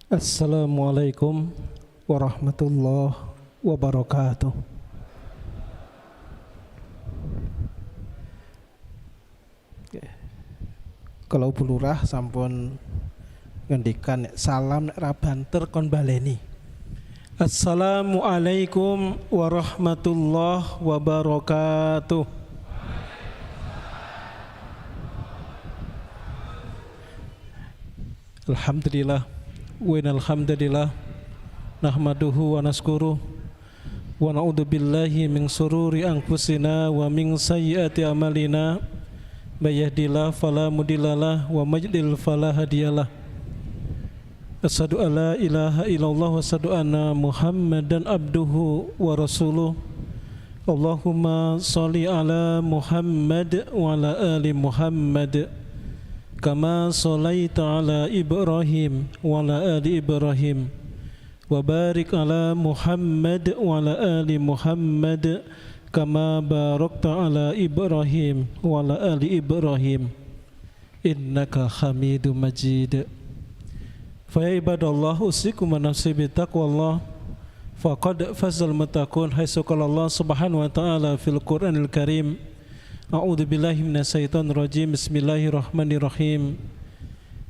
Assalamualaikum warahmatullahi wabarakatuh. Kalau Bu Lurah sampun ngendikan salam nek ra banter kon baleni. Assalamualaikum warahmatullahi wabarakatuh. Alhamdulillah wa alhamdulillah nahmaduhu wa naskuru wa na'udzu billahi min sururi anfusina wa min sayyiati amalina may yahdihillahu fala mudhillalah wa may yudlil fala hadiyalah. Asyhadu an la ilaha illallah wa asyhadu anna Muhammadan abduhu wa rasuluh. Allahumma shalli ala Muhammad wa ala ali Muhammad kama shalaita ala Ibrahim wa ala ali Ibrahim wa barik ala Muhammad wa ala ali Muhammad kama barakta ala Ibrahim wa ala ali Ibrahim innaka Hamidum Majid. Fa ya ibadallah usikum wa nafsi bi taqwallah faqad fazal muttaqun haitsu qala Allah subhanahu wa ta'ala fil Qur'anil Karim. A'udzu billahi minasyaitonir rajim. Bismillahirrahmanirrahim.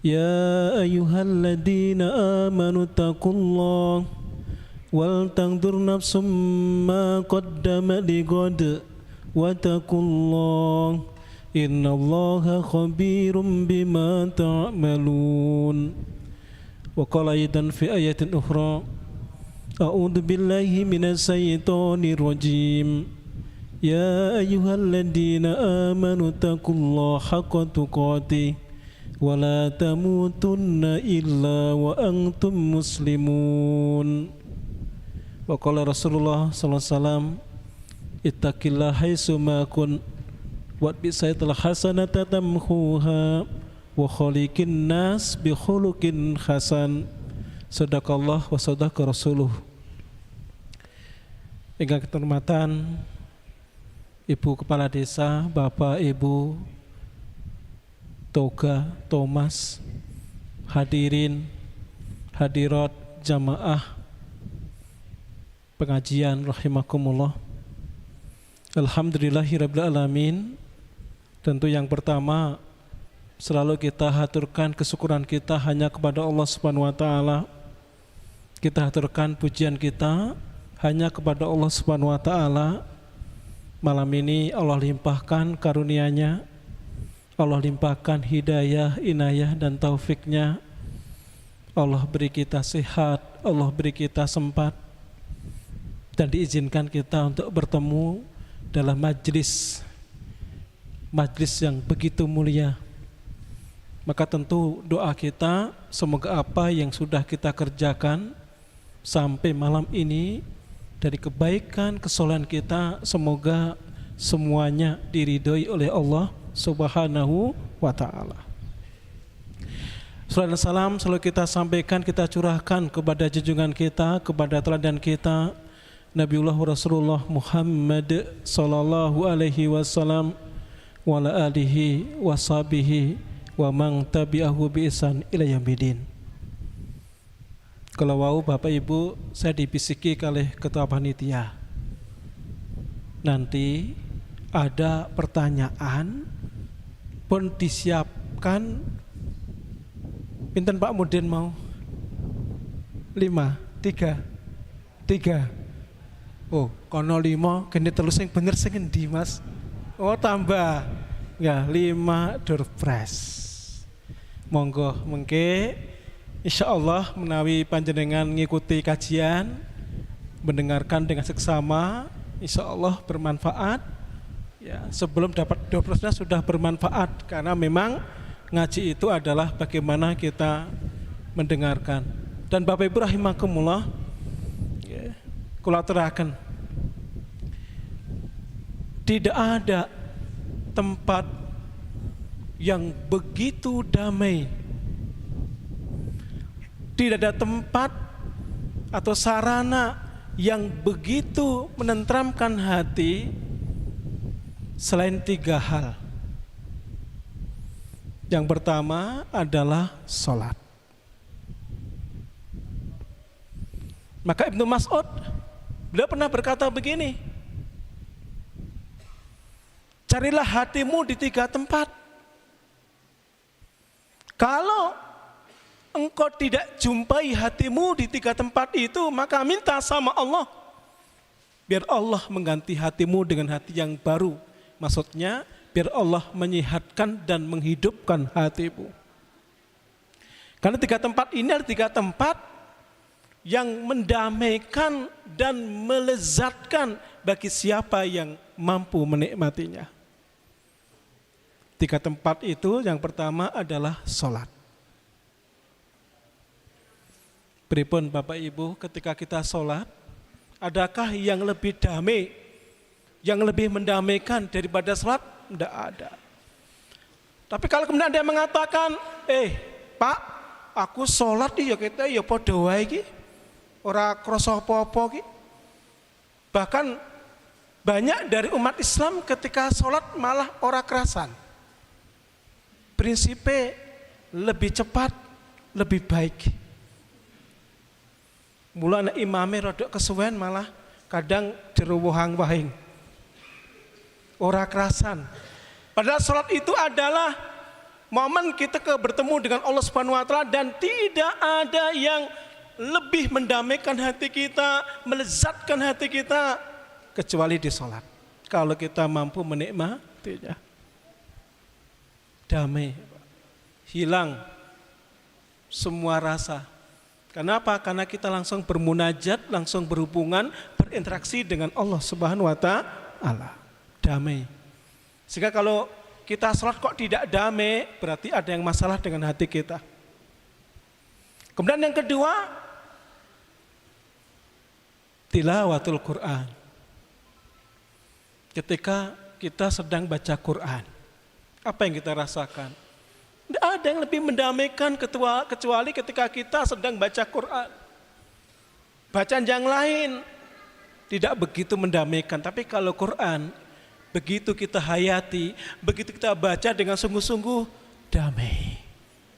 Ya ayyuhalladzina amanu taqullaha wal tanzur nafsum ma qaddamat lighad wattaqullaha innallaha khabirum bima ta'malun. Wa qala aidan fi ayatin ukhra a'udzu billahi minasyaitonir rajim. Ya ayyuhalladzina amanu taqullaha haqqa tuqatih wa la tamutunna illa wa antum muslimun. Wa qala Rasulullah sallallahu alaihi wasallam ittaqillaha haitsu ma kun wa bisayatil hasanata tamhuha wa khaliqin nas bi khuluqin hasan. Sadaqallah wa sadaqa rasuluh. Ingkang kehormatan Ibu Kepala Desa, Bapak Ibu Toga Thomas, hadirin hadirat jamaah pengajian rahimakumullah. Alhamdulillahirabbil alamin. Tentu yang pertama selalu kita haturkan kesyukuran kita hanya kepada Allah Subhanahu wa taala. Kita haturkan pujian kita hanya kepada Allah Subhanahu wa taala. Malam ini Allah limpahkan karunia-Nya, Allah limpahkan hidayah, inayah dan taufiknya. Allah beri kita sehat, Allah beri kita sempat dan diizinkan kita untuk bertemu dalam majlis yang begitu mulia. Maka tentu doa kita semoga apa yang sudah kita kerjakan sampai malam ini dari kebaikan, kesalehan kita, semoga semuanya diridhoi oleh Allah Subhanahu wa ta'ala. Salawat dan salam selalu kita sampaikan, kita curahkan kepada junjungan kita, kepada teladan kita, Nabiullah Rasulullah Muhammad sallallahu alaihi wasallam wa ala alihi wa sahbihi wa man tabi'ahu bi ihsan ila yaumil. Kalau wau Bapak Ibu, saya dibisiki oleh ketua panitia. Nanti ada pertanyaan pun disiapkan. Pinten Pak Mudin mau? 5, 3. Oh, kono 5, gini terus yang bener sing endi Mas? Oh, tambah. Ya, 5 door prize. Monggo mengke insyaallah menawi panjenengan ngikuti kajian, mendengarkan dengan seksama, insyaallah bermanfaat. Ya, sebelum dapat 12-nya sudah bermanfaat karena memang ngaji itu adalah bagaimana kita mendengarkan. Dan Bapak Ibu rahimakumullah, ya, kula aturaken tidak ada tempat yang begitu damai, tidak ada tempat atau sarana yang begitu menenteramkan hati selain 3 hal. Yang pertama adalah sholat. Maka Ibnu Mas'ud beliau pernah berkata begini, carilah hatimu di 3 tempat. Kalau engkau tidak jumpai hatimu di 3 tempat itu, maka minta sama Allah, biar Allah mengganti hatimu dengan hati yang baru. Maksudnya, biar Allah menyehatkan dan menghidupkan hatimu. Karena 3 tempat ini adalah 3 tempat yang mendamaikan dan melezatkan bagi siapa yang mampu menikmatinya. 3 tempat itu yang pertama adalah sholat. Pripun Bapak Ibu, ketika kita sholat, adakah yang lebih damai, yang lebih mendamaikan daripada sholat? Tidak ada. Tapi kalau kemudian ada yang mengatakan, Pak, aku sholat ya kita ya podo wae iki, ora krasa apa-apa iki. Bahkan banyak dari umat Islam ketika sholat malah ora kerasan. Prinsipnya lebih cepat, lebih baik. Mula anak imamnya rodok kesuwen malah kadang jeruwuhang wahing. Ora kerasan. Padahal sholat itu adalah momen kita bertemu dengan Allah Subhanahu wa taala, dan tidak ada yang lebih mendamaikan hati kita, melezatkan hati kita kecuali di sholat. Kalau kita mampu menikmatinya, damai, hilang semua rasa. Kenapa? Karena kita langsung bermunajat, langsung berhubungan, berinteraksi dengan Allah Subhanahu wa taala. Damai. Sehingga kalau kita sholat kok tidak damai, berarti ada yang masalah dengan hati kita. Kemudian yang kedua, tilawatul Quran. Ketika kita sedang baca Quran, apa yang kita rasakan? Tidak ada yang lebih mendamaikan kecuali ketika kita sedang baca Quran. Bacaan yang lain tidak begitu mendamaikan, tapi kalau Quran, begitu kita hayati, begitu kita baca dengan sungguh-sungguh, damai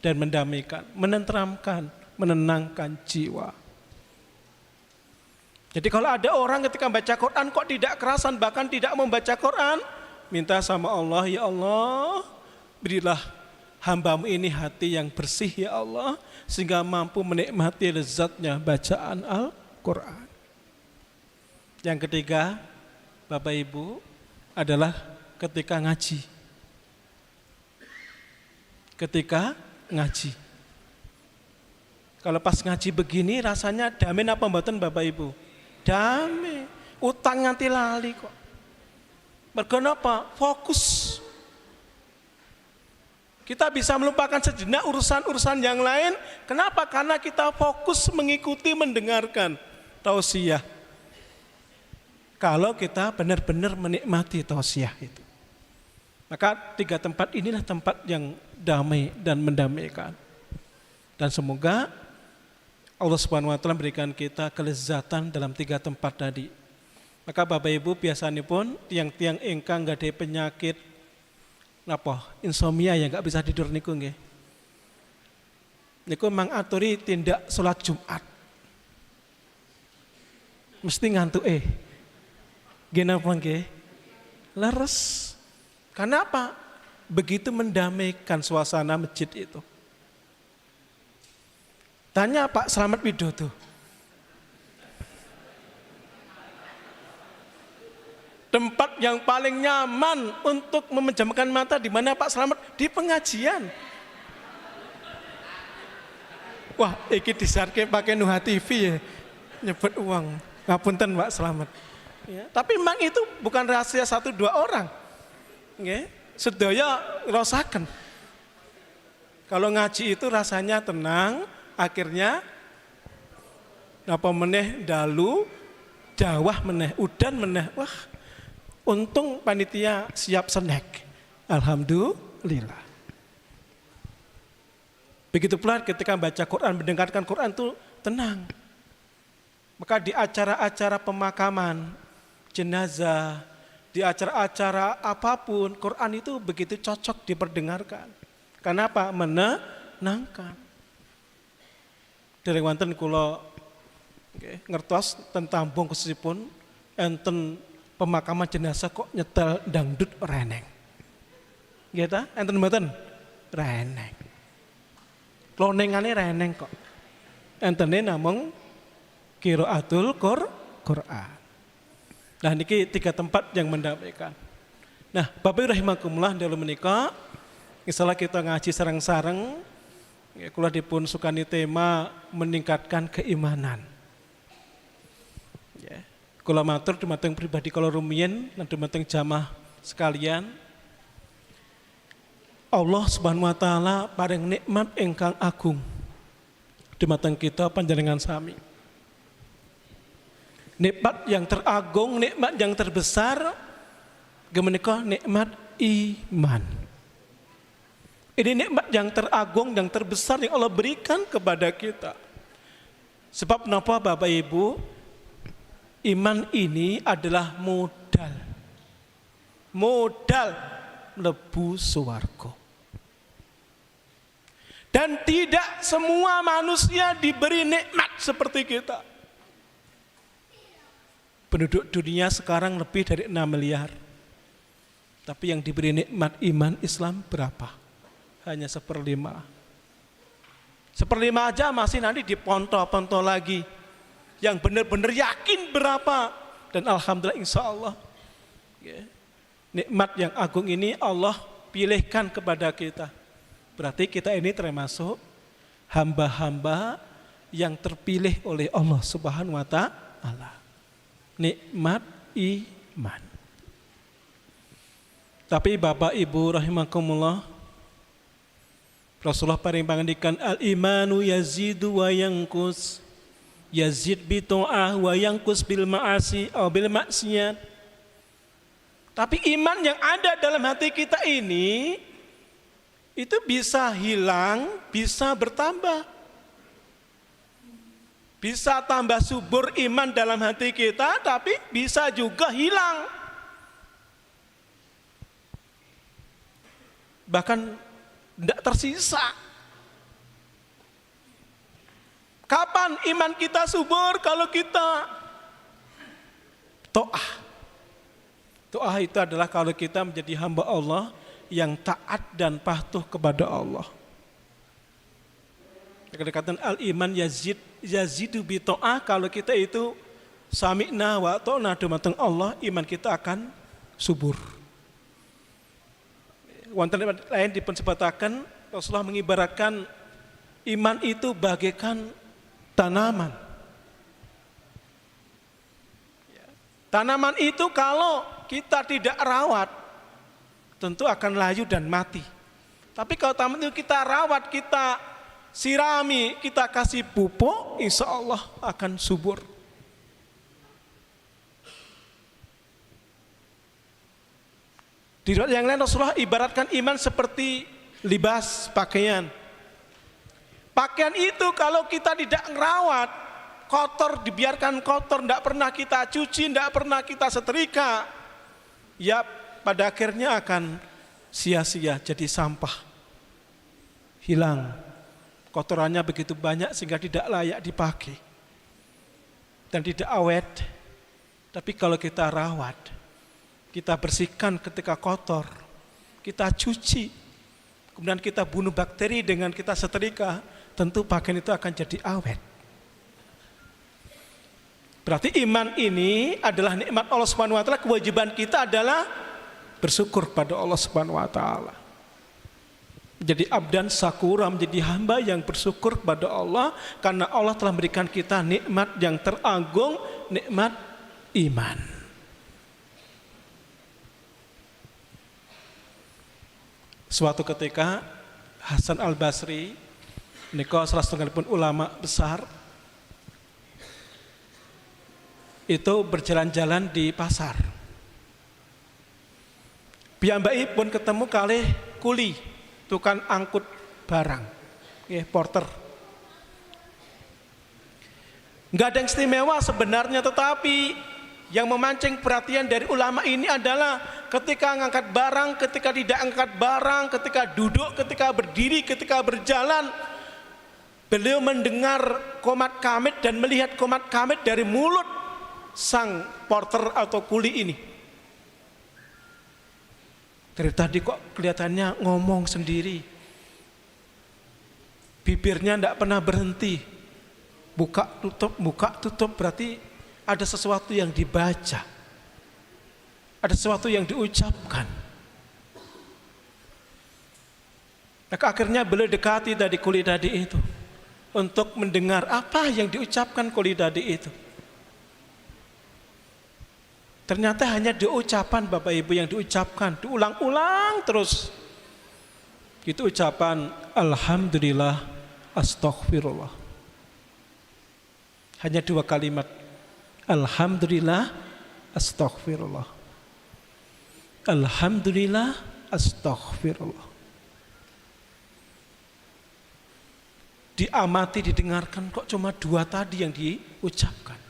dan mendamaikan, menenteramkan, menenangkan jiwa. Jadi kalau ada orang ketika baca Quran kok tidak kerasan, bahkan tidak membaca Quran, minta sama Allah, ya Allah, berilah hambamu ini hati yang bersih ya Allah, sehingga mampu menikmati lezatnya bacaan Al-Quran. Yang ketiga, Bapak Ibu, adalah ketika ngaji. Ketika ngaji. Kalau pas ngaji begini rasanya damai apa mboten Bapak Ibu? Damai, utang nganti lali kok. Mergo napa? Fokus. Kita bisa melupakan sejenak urusan-urusan yang lain. Kenapa? Karena kita fokus mengikuti, mendengarkan tausiah. Kalau kita benar-benar menikmati tausiah itu. Maka 3 tempat inilah tempat yang damai dan mendamaikan. Dan semoga Allah Subhanahu wa taala berikan kita kelezatan dalam 3 tempat tadi. Maka Bapak Ibu biasanya pun tiang-tiang ingkang nggak ada penyakit napa insomnia yang nggak bisa tidur niku nggih. Niku mangaturi tindak sholat Jumat. Mesti ngantuk nggih napa nggih? Leres. Karena apa? Begitu mendamaikan suasana masjid itu. Tanya Pak Slamet Widodo. Tempat yang paling nyaman untuk memejamkan mata di mana Pak Slamet? Di pengajian. Wah, iki disarke pakai Nuha TV ya. Nyebut uang. Ngapunten Pak Slamet. Ya, tapi memang itu bukan rahasia 1-2 orang. Nggih, sedaya rasaken. Kalau ngaji itu rasanya tenang, akhirnya napa meneh dalu, dawah meneh, udan meneh. Wah, untung panitia siap snack. Alhamdulillah. Begitu pula ketika baca Quran, mendengarkan Quran itu tenang. Maka di acara-acara pemakaman, jenazah, di acara-acara apapun, Quran itu begitu cocok diperdengarkan. Kenapa? Menenangkan. Dereng wonten kula Nggih, ngertos tentang tambung khususipun enten pemakaman jenazah kok nyetel dangdut reneng. Nggih ta? Enten mboten? Reneng. Klonengane reneng kok. Entene namung qiraatul Qur'an. Nah niki 3 tempat yang mendamaikan. Nah, Bapak Ibu rahimakumullah dalu menika insyaallah kita ngaji sareng-sareng kula dipun sukani tema meningkatkan keimanan. Ya. Kula matur dumateng pribadi kula rumiyin lan dumateng jamaah sekalian. Allah Subhanahu wa taala paring nikmat ingkang agung dumateng kita panjenengan sami. Nikmat yang teragung, nikmat yang terbesar menika nikmat iman. Ini nikmat yang teragung, yang terbesar yang Allah berikan kepada kita. Sebab napa Bapak Ibu? Iman ini adalah modal. Modal mlebu swarga. Dan tidak semua manusia diberi nikmat seperti kita. Penduduk dunia sekarang lebih dari 6 miliar. Tapi yang diberi nikmat iman Islam berapa? Hanya 1/5. 1/5 aja masih nanti diponto-ponto lagi. Yang benar-benar yakin berapa. Dan alhamdulillah insya Allah. Nikmat yang agung ini Allah pilihkan kepada kita. Berarti kita ini termasuk hamba-hamba yang terpilih oleh Allah Subhanahu wa taala. Nikmat iman. Tapi Bapak Ibu rahimakumullah, Rasulullah paring pangandikan al-imanu yazidu wa yanqus. Yazid bi ta'ah wa yanqus bil ma'asi atau bil maksiat. Tapi iman yang ada dalam hati kita ini itu bisa hilang, bisa bertambah. Bisa tambah subur iman dalam hati kita, tapi bisa juga hilang. Bahkan tidak tersisa. Kapan iman kita subur? Kalau kita ta'ah. Ta'ah itu adalah kalau kita menjadi hamba Allah yang taat dan patuh kepada Allah. Dikatakan al-iman yazidu bi ta'ah, kalau kita itu sami'na wa ta'na dumateng Allah, iman kita akan subur. Wonten lain dipun sebataken Rasulullah mengibaratkan iman itu bagaikan tanaman. Tanaman itu kalau kita tidak rawat tentu akan layu dan mati. Tapi kalau tanaman itu kita rawat, kita sirami, kita kasih pupuk, insya Allah akan subur. Di riwayat yang lain Rasulullah ibaratkan iman seperti libas, pakaian. Pakaian itu kalau kita tidak merawat, kotor, dibiarkan kotor, tidak pernah kita cuci, tidak pernah kita setrika, ya pada akhirnya akan sia-sia, jadi sampah, hilang. Kotorannya begitu banyak sehingga tidak layak dipakai dan tidak awet. Tapi kalau kita rawat, kita bersihkan ketika kotor, kita cuci, kemudian kita bunuh bakteri dengan kita setrika, tentu pakaian itu akan jadi awet. Berarti iman ini adalah nikmat Allah Subhanahu wa taala. Kewajiban kita adalah bersyukur pada Allah Subhanahu wa taala. Menjadi abdan sakura, menjadi hamba yang bersyukur kepada Allah karena Allah telah memberikan kita nikmat yang teragung, nikmat iman. Suatu ketika Hasan Al-Basri, niko salah setengahipun ulama besar, itu berjalan-jalan di pasar. Piyambakipun ketemu kalih kuli, tukang angkut barang, porter. Nggak ada yang istimewa sebenarnya, tetapi yang memancing perhatian dari ulama ini adalah ketika ngangkat barang, ketika tidak angkat barang, ketika duduk, ketika berdiri, ketika berjalan, Beliau mendengar qomat kamit dan melihat qomat kamit dari mulut sang porter atau kuli ini. Dari tadi kok kelihatannya ngomong sendiri, bibirnya tidak pernah berhenti, buka tutup, berarti ada sesuatu yang dibaca, ada sesuatu yang diucapkan. Maka akhirnya beliau dekati tadi kuli tadi itu untuk mendengar apa yang diucapkan kuli tadi itu. Ternyata hanya diucapan Bapak Ibu yang diucapkan, diulang-ulang terus. Itu ucapan Alhamdulillah, Astaghfirullah. Hanya 2 kalimat. Alhamdulillah, Astaghfirullah. Alhamdulillah, Astaghfirullah. Diamati, didengarkan, kok cuma 2 tadi yang diucapkan.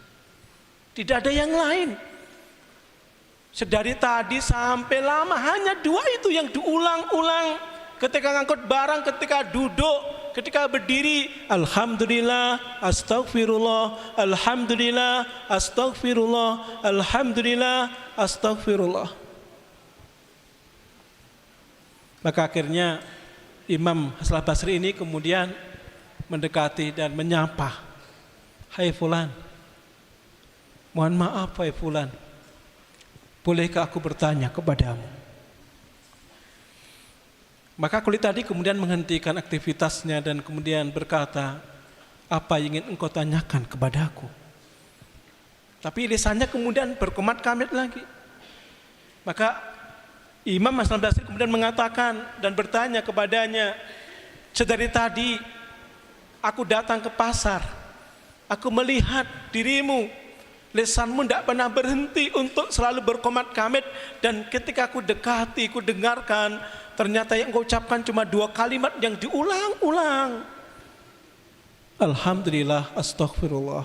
Tidak ada yang lain. Sedari tadi sampai lama hanya 2 itu yang diulang-ulang. Ketika ngangkut barang, ketika duduk, ketika berdiri, Alhamdulillah, Astaghfirullah, Alhamdulillah, Astaghfirullah, Alhamdulillah, Astaghfirullah. Maka akhirnya Imam Hasan Basri ini kemudian mendekati dan menyapa, hai fulan, mohon maaf hai fulan, bolehkah aku bertanya kepadamu? Maka kuli tadi kemudian menghentikan aktivitasnya dan kemudian berkata, apa yang ingin engkau tanyakan kepadaku? Tapi lisannya kemudian berkomat kamit lagi. Maka Imam Hasan Basri kemudian mengatakan dan bertanya kepadanya, sedari tadi aku datang ke pasar, aku melihat dirimu, lisanmu tidak pernah berhenti untuk selalu berkomat kamit, dan ketika aku dekati, aku dengarkan, ternyata yang kau ucapkan cuma 2 kalimat yang diulang-ulang. Alhamdulillah, Astaghfirullah.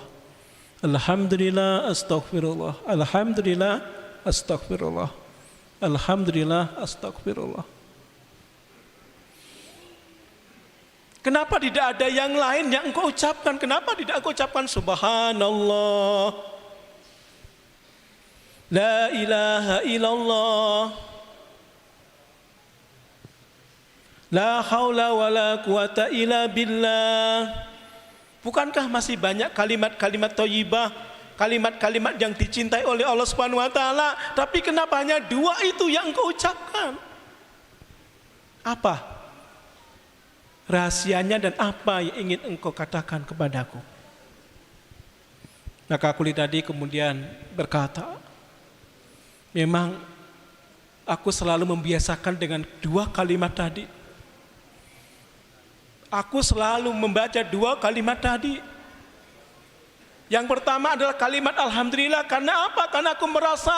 Alhamdulillah, Astaghfirullah. Alhamdulillah, Astaghfirullah. Alhamdulillah, Astaghfirullah. Kenapa tidak ada yang lain yang engkau ucapkan? Kenapa tidak engkau ucapkan Subhanallah, La ilaha illallah, La haula wa la quwata illa billah. Bukankah masih banyak kalimat-kalimat thayyibah, kalimat-kalimat yang dicintai oleh Allah Subhanahu wa taala, tapi kenapa hanya 2 itu yang engkau ucapkan? Apa rahasianya dan apa yang ingin engkau katakan kepadaku? Maka kuli tadi kemudian berkata, memang aku selalu membiasakan dengan 2 kalimat tadi. Aku selalu membaca 2 kalimat tadi. Yang pertama adalah kalimat Alhamdulillah. Karena apa? Karena aku merasa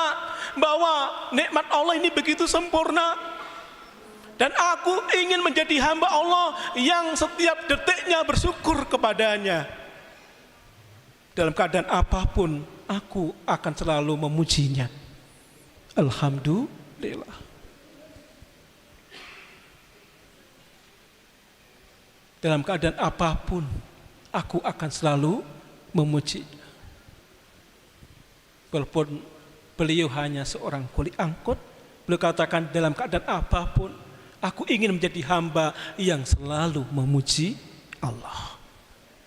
bahwa nikmat Allah ini begitu sempurna, dan aku ingin menjadi hamba Allah yang setiap detiknya bersyukur kepadanya. Dalam keadaan apapun, aku akan selalu memujinya. Alhamdulillah. Dalam keadaan apapun, aku akan selalu memujinya. Walaupun beliau hanya seorang kuli angkut, beliau katakan dalam keadaan apapun, aku ingin menjadi hamba yang selalu memuji Allah.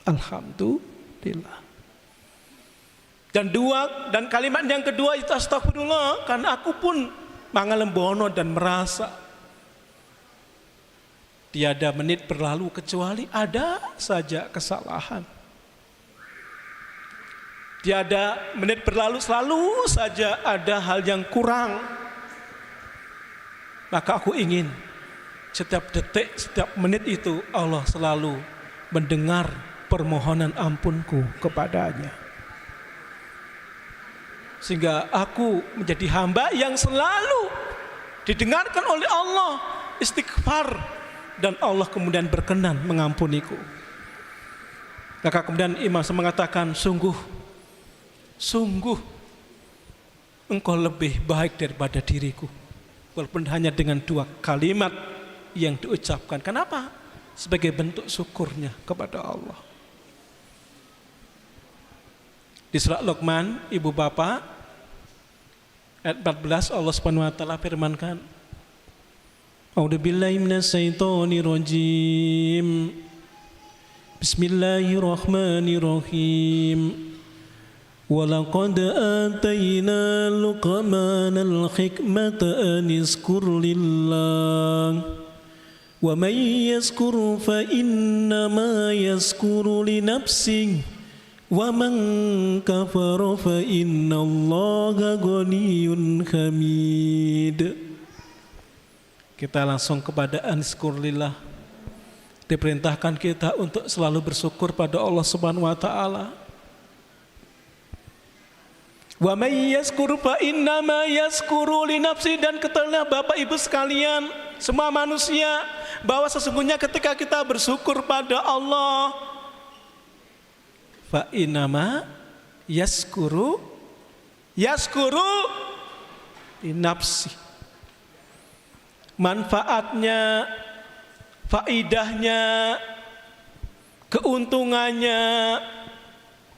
Alhamdulillah. Dan kalimat yang kedua itu astagfirullah, karena aku pun mangalembono dan merasa tiada menit berlalu kecuali ada saja kesalahan. Tiada menit berlalu, selalu saja ada hal yang kurang. Maka aku ingin setiap detik, setiap menit itu Allah selalu mendengar permohonan ampunku kepadanya, sehingga aku menjadi hamba yang selalu didengarkan oleh Allah, istighfar, dan Allah kemudian berkenan mengampuniku. Maka kemudian Imam mengatakan, sungguh engkau lebih baik daripada diriku, walaupun hanya dengan 2 kalimat yang diucapkan. Kenapa? sebagai bentuk syukurnya kepada Allah. Di surat Luqman, ibu bapak, ayat 14 Allah Subhanahu wa taala firmankan, A'udzubillahi minasyaitonirrajim. Bismillahirrahmanirrahim. Walaqad atayna Luqmanal hikmata an iskur lillah wa man yaskur fa innama yaskuru li nafsihi wa man kafara fa innallaha ghaniyyun hamid. Kita langsung kepada an-syukur lillah. Diperintahkan kita untuk selalu bersyukur pada Allah Subhanahu wa taala. Wa may yaskuru fa innama yaskuru li nafsi, dan ketahuilah Bapak Ibu sekalian, semua manusia, bahwa sesungguhnya ketika kita bersyukur pada Allah, fa innama yaskuru li nafsi. Manfaatnya, faidahnya, keuntungannya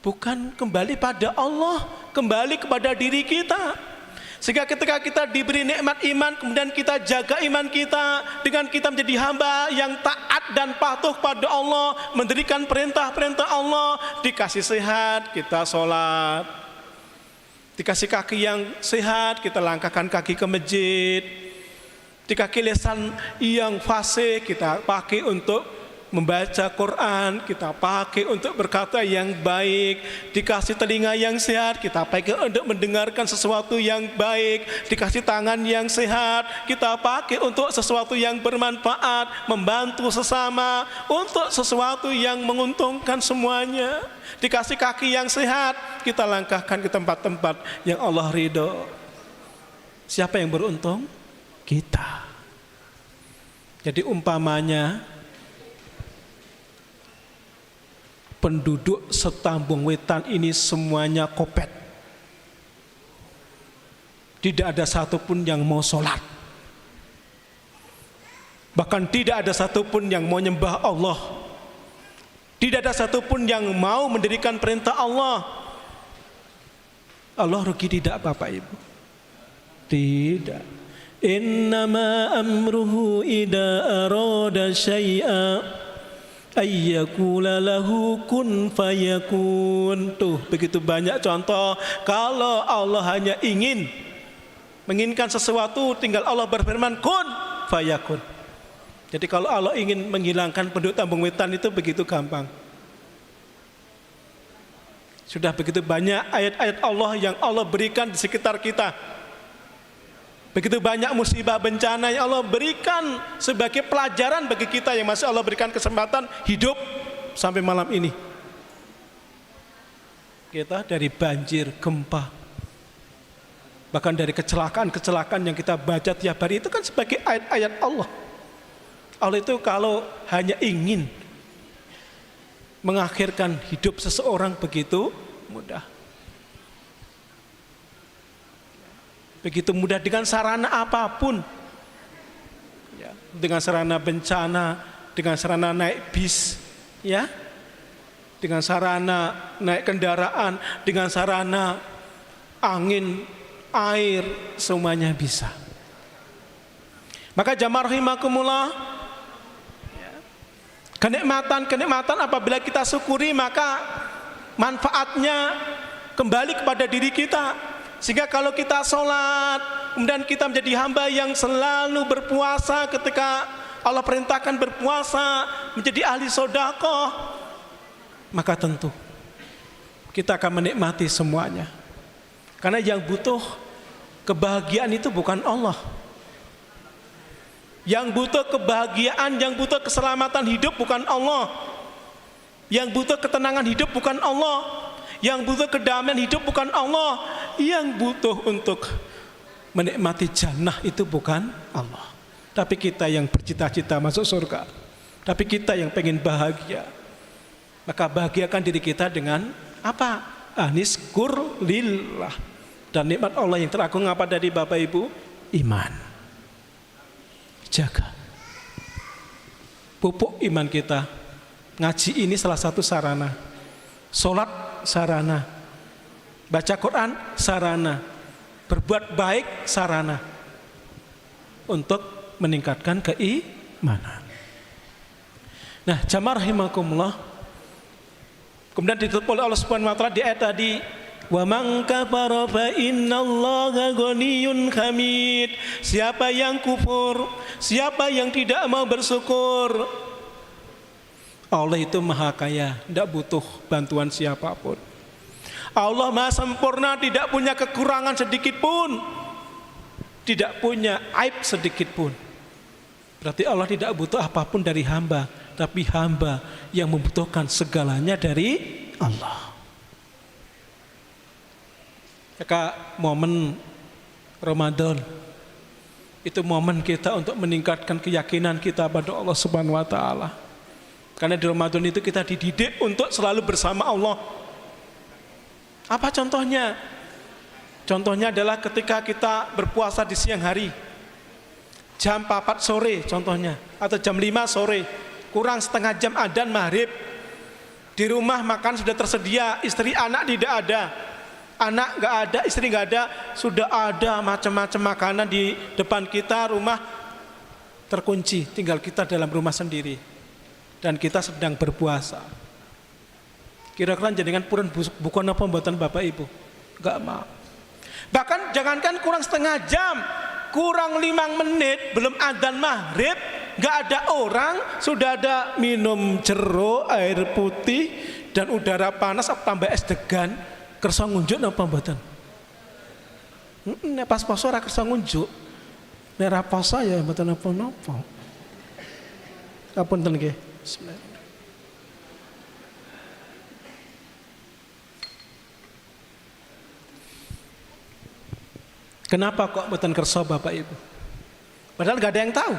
bukan kembali pada Allah, kembali kepada diri kita. Sehingga ketika kita diberi nikmat iman, kemudian kita jaga iman kita dengan kita menjadi hamba yang taat dan patuh pada Allah, mendirikan perintah-perintah Allah, dikasih sehat, kita sholat, dikasih kaki yang sehat, kita langkahkan kaki ke masjid, dikasih lisan yang fasih, kita pakai untuk membaca Quran, kita pakai untuk berkata yang baik, dikasih telinga yang sehat, kita pakai untuk mendengarkan sesuatu yang baik, dikasih tangan yang sehat, kita pakai untuk sesuatu yang bermanfaat, membantu sesama, untuk sesuatu yang menguntungkan semuanya. Dikasih kaki yang sehat, kita langkahkan ke tempat-tempat yang Allah ridho. Siapa yang beruntung? Kita. Jadi umpamanya penduduk Setambung Wetan ini semuanya kopet, tidak ada satupun yang mau sholat, bahkan tidak ada satupun yang mau nyembah Allah, tidak ada satupun yang mau mendirikan perintah Allah. Allah rugi tidak Bapak Ibu? Tidak. Innama amruhu idza arada syai'a ayyakula lahu kun fayakun. Tuh, begitu banyak contoh. Kalau Allah hanya menginginkan sesuatu, tinggal Allah berfirman kun fayakun. Jadi kalau Allah ingin menghilangkan penduduk Tambung Wetan itu begitu gampang. Sudah begitu banyak ayat-ayat Allah yang Allah berikan di sekitar kita. Begitu banyak musibah bencana yang Allah berikan sebagai pelajaran bagi kita yang masih Allah berikan kesempatan hidup sampai malam ini. Kita dari banjir, gempa, bahkan dari kecelakaan-kecelakaan yang kita baca tiap hari itu kan sebagai ayat-ayat Allah. Allah itu kalau hanya ingin mengakhirkan hidup seseorang begitu mudah. Begitu mudah dengan sarana apapun, ya, dengan sarana bencana, dengan sarana naik bis, ya, dengan sarana naik kendaraan, dengan sarana angin, air, semuanya bisa. Maka jamaah rahimakumullah, kenikmatan apabila kita syukuri, maka manfaatnya kembali kepada diri kita. Sehingga kalau kita sholat, kemudian kita menjadi hamba yang selalu berpuasa ketika Allah perintahkan berpuasa, menjadi ahli sedekah, maka tentu kita akan menikmati semuanya. Karena yang butuh kebahagiaan itu bukan Allah. Yang butuh kebahagiaan, yang butuh keselamatan hidup bukan Allah. Yang butuh ketenangan hidup bukan Allah. Yang butuh kedamaian hidup bukan Allah. Yang butuh untuk menikmati jannah itu bukan Allah. Tapi kita yang bercita-cita masuk surga. Tapi kita yang pengen bahagia. Maka bahagiakan diri kita dengan apa? Aniskur lillah. Dan nikmat Allah yang teragung apa dari Bapak Ibu? Iman. Jaga. pupuk iman kita. Ngaji ini salah satu sarana. Sholat sarana. Baca Quran sarana. Berbuat baik sarana. Untuk meningkatkan keimanan. Nah, jamaah rahimakumullah. Kemudian ditutup oleh Allah Subhanahu wa taala di ayat tadi, wa man kafara fa innallaha ghaniyyun hamid. Siapa yang kufur, siapa yang tidak mau bersyukur, Allah itu maha kaya, tidak butuh bantuan siapapun. Allah maha sempurna, tidak punya kekurangan sedikit pun, tidak punya aib sedikit pun. Berarti Allah tidak butuh apapun dari hamba, tapi hamba yang membutuhkan segalanya dari Allah. Maka momen Ramadan itu momen kita untuk meningkatkan keyakinan kita pada Allah Subhanahu wa taala. Karena di Ramadan itu kita dididik untuk selalu bersama Allah. Apa contohnya? Contohnya adalah ketika kita berpuasa di siang hari, jam 4 sore contohnya, atau jam 5 sore, kurang setengah jam adzan maghrib. Di rumah makan sudah tersedia, istri anak tidak ada. Anak nggak ada, istri nggak ada, sudah ada macam-macam makanan di depan kita, rumah terkunci, tinggal kita dalam rumah sendiri, dan kita sedang berpuasa. Kira-kira jenengan purun bukan apa mboten Bapak Ibu? Nggak mau. Bahkan jangankan kurang setengah jam, kurang 5 menit belum adzan maghrib, nggak ada orang, sudah ada minum jeruk, air putih, dan udara panas tambah es degan. Kersa ngunjuk napa mboten? Nek pas poso ora kersa ngunjuk. Nek ora poso ya mboten napa-napa. Kapunten nggih. Bismillah. Kenapa kok mboten kersa Bapak Ibu? Padahal enggak ada yang tahu.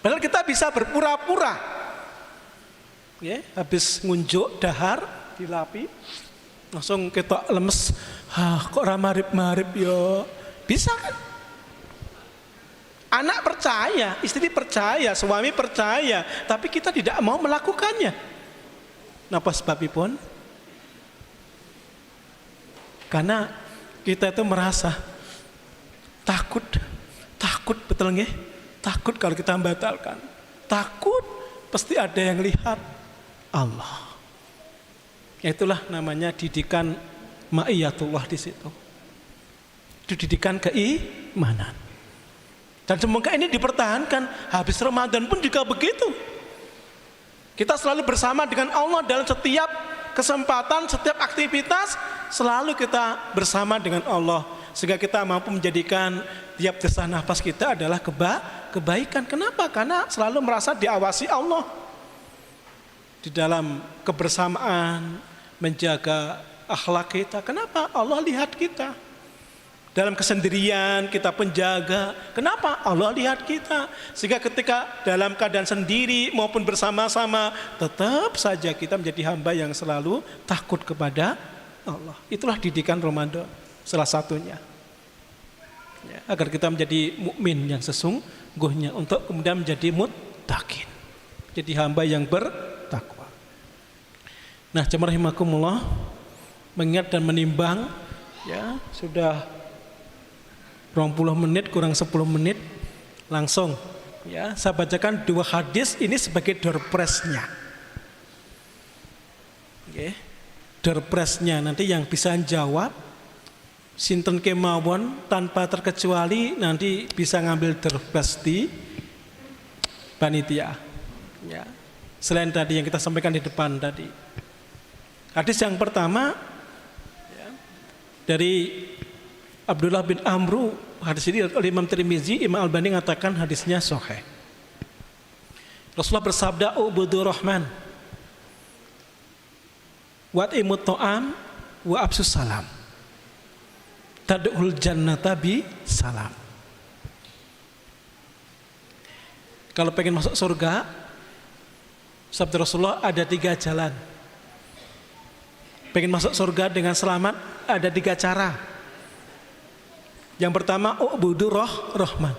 Padahal kita bisa berpura-pura. Ya, habis ngunjuk dahar dilapi, langsung kita lemes, kok marip-marip ya. Bisa kan? Anak percaya, istri percaya, suami percaya, tapi kita tidak mau melakukannya. Napa sebabipun? Karena kita itu merasa takut betul nggih? Takut kalau kita membatalkan. Takut pasti ada yang lihat Allah. Itulah namanya didikan ma'iyatullah di situ. Itu didikan keimanan. Dan semoga ini dipertahankan. Habis Ramadan pun juga begitu. Kita selalu bersama dengan Allah dalam setiap kesempatan, setiap aktivitas, selalu kita bersama dengan Allah. Sehingga kita mampu menjadikan tiap desah nafas kita adalah kebaikan. Kenapa? Karena selalu merasa diawasi Allah. Di dalam kebersamaan, menjaga akhlak kita. Kenapa? Allah lihat kita. Dalam kesendirian kita penjaga. Kenapa? Allah lihat kita. Sehingga ketika dalam keadaan sendiri maupun bersama-sama, tetap saja kita menjadi hamba yang selalu takut kepada Allah. Itulah didikan Ramadan salah satunya. Ya, agar kita menjadi mukmin yang sesungguhnya, untuk kemudian menjadi muttaqin. Jadi hamba yang bertakwa. Nah, jemaah rahimakumullah, mengingat dan menimbang, ya sudah 20 menit kurang 10 menit, langsung ya saya bacakan 2 hadis ini sebagai doorpress-nya. Oke. Doorpress-nya nanti yang bisa jawab sinten kemawon tanpa terkecuali nanti bisa ngambil doorpress di panitia. Ya. Selain tadi yang kita sampaikan di depan tadi. Hadis yang pertama ya, dari Abdullah bin Amru, hadis ini oleh Imam Tirmizi, Imam Albani mengatakan hadisnya sahih. Rasulullah bersabda, "Ubudur Rahman, wa'imut ta'am, wa absus salam, tad'ul jannata bi salam." Kalau pengen masuk surga, sabda Rasulullah, ada 3 jalan. Pengen masuk surga dengan selamat, ada 3 cara. Yang pertama, ubudur rahman.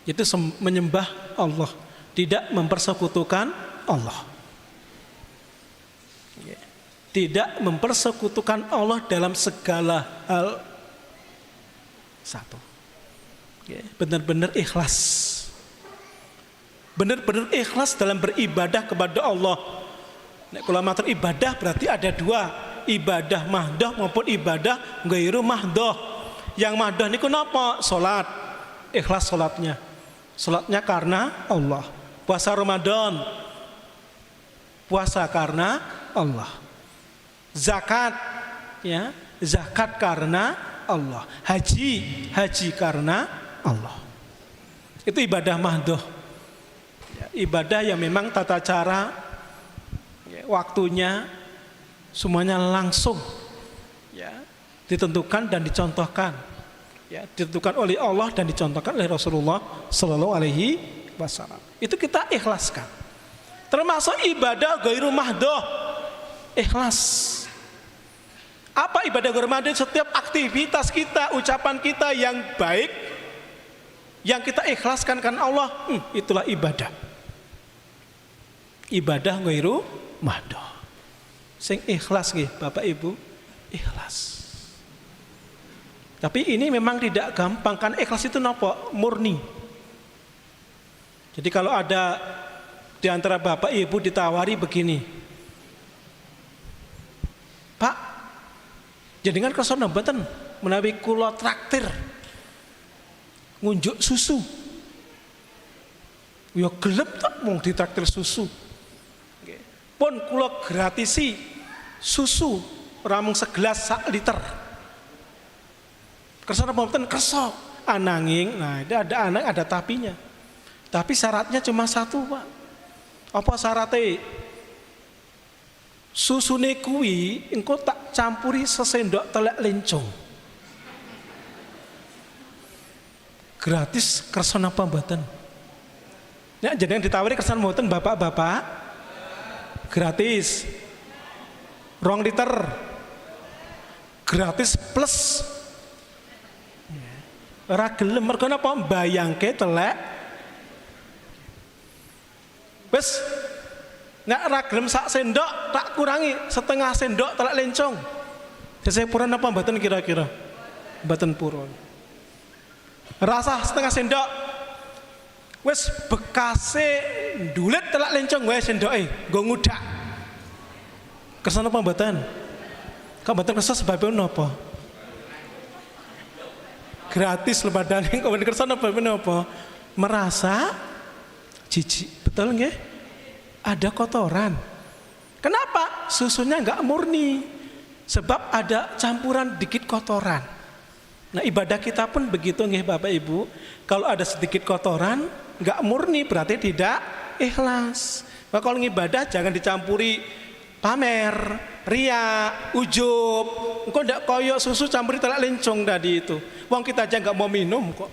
Itu menyembah Allah, tidak mempersekutukan Allah. Tidak mempersekutukan Allah dalam segala hal. Satu, benar-benar ikhlas. Benar-benar ikhlas dalam beribadah kepada Allah. Nek kula matur ibadah berarti ada dua, ibadah mahdoh maupun ibadah ghairu mahdoh. Yang mahdoh niku napa? Salat. Ikhlas salatnya. Salatnya karena Allah. Puasa Ramadan. Puasa karena Allah. Zakat, ya, zakat karena Allah. Haji karena Allah. Itu ibadah mahdoh. Ya, ibadah yang memang tata cara, ya, waktunya semuanya langsung, ya, ditentukan dan dicontohkan, ya, ditentukan oleh Allah dan dicontohkan oleh Rasulullah Sallallahu Alaihi Wasallam. Itu kita ikhlaskan. Termasuk ibadah ghairu mahdoh, ikhlas. Apa ibadah ghairu mahdoh? Setiap aktivitas kita, ucapan kita yang baik, yang kita ikhlaskan karena Allah, itulah ibadah. Ibadah ghairu mahdoh. Sing ikhlas nggih, Bapak Ibu, ikhlas. Tapi ini memang tidak gampang, kan ikhlas itu napa? Murni. Jadi kalau ada di antara Bapak Ibu ditawari begini, Pak, jenengan kesana mboten menawi kula traktir ngunjuk susu. Ya gelem tak mung ditraktir susu. Pun kula gratisi susu ramung segelas 1 liter. Kersa napa mboten? Kersa. Ananging, nah ada anak ada tapinya. Tapi syaratnya cuma satu, Pak. Apa syaratnya? Susune kuwi engko tak campuri sesendok telek lencong. Gratis kersa napa mboten? Ya jenengan ditawari kersa mboten Bapak-bapak? Gratis. 2 liter. Gratis plus. Ora gelem mergo napa? Mbayangke telek. Wes nek ora gelem sak sendok tak kurangi 1/2 sendok telek lencong. Sesuk purun apa mboten kira-kira? Mboten purun. Rasa 1/2 sendok. Wes bekase ndulet telek lencong wae sendoke, nggo ngudak. Kersa napa mboten? Kok mboten kersa sebab napa? Gratis lepadane kok mboten kersa napa menapa? Merasa jijik. Betul nggih? Ada kotoran. Kenapa? Susunya enggak murni. Sebab ada campuran dikit kotoran. Nah, ibadah kita pun begitu nggih Bapak Ibu. Kalau ada sedikit kotoran, enggak murni berarti tidak ikhlas. Maka kalau ibadah jangan dicampuri pamer, ria, ujub. Engko ndak koyo susu campuri telak lencong tadi itu. Wong kita aja enggak mau minum kok.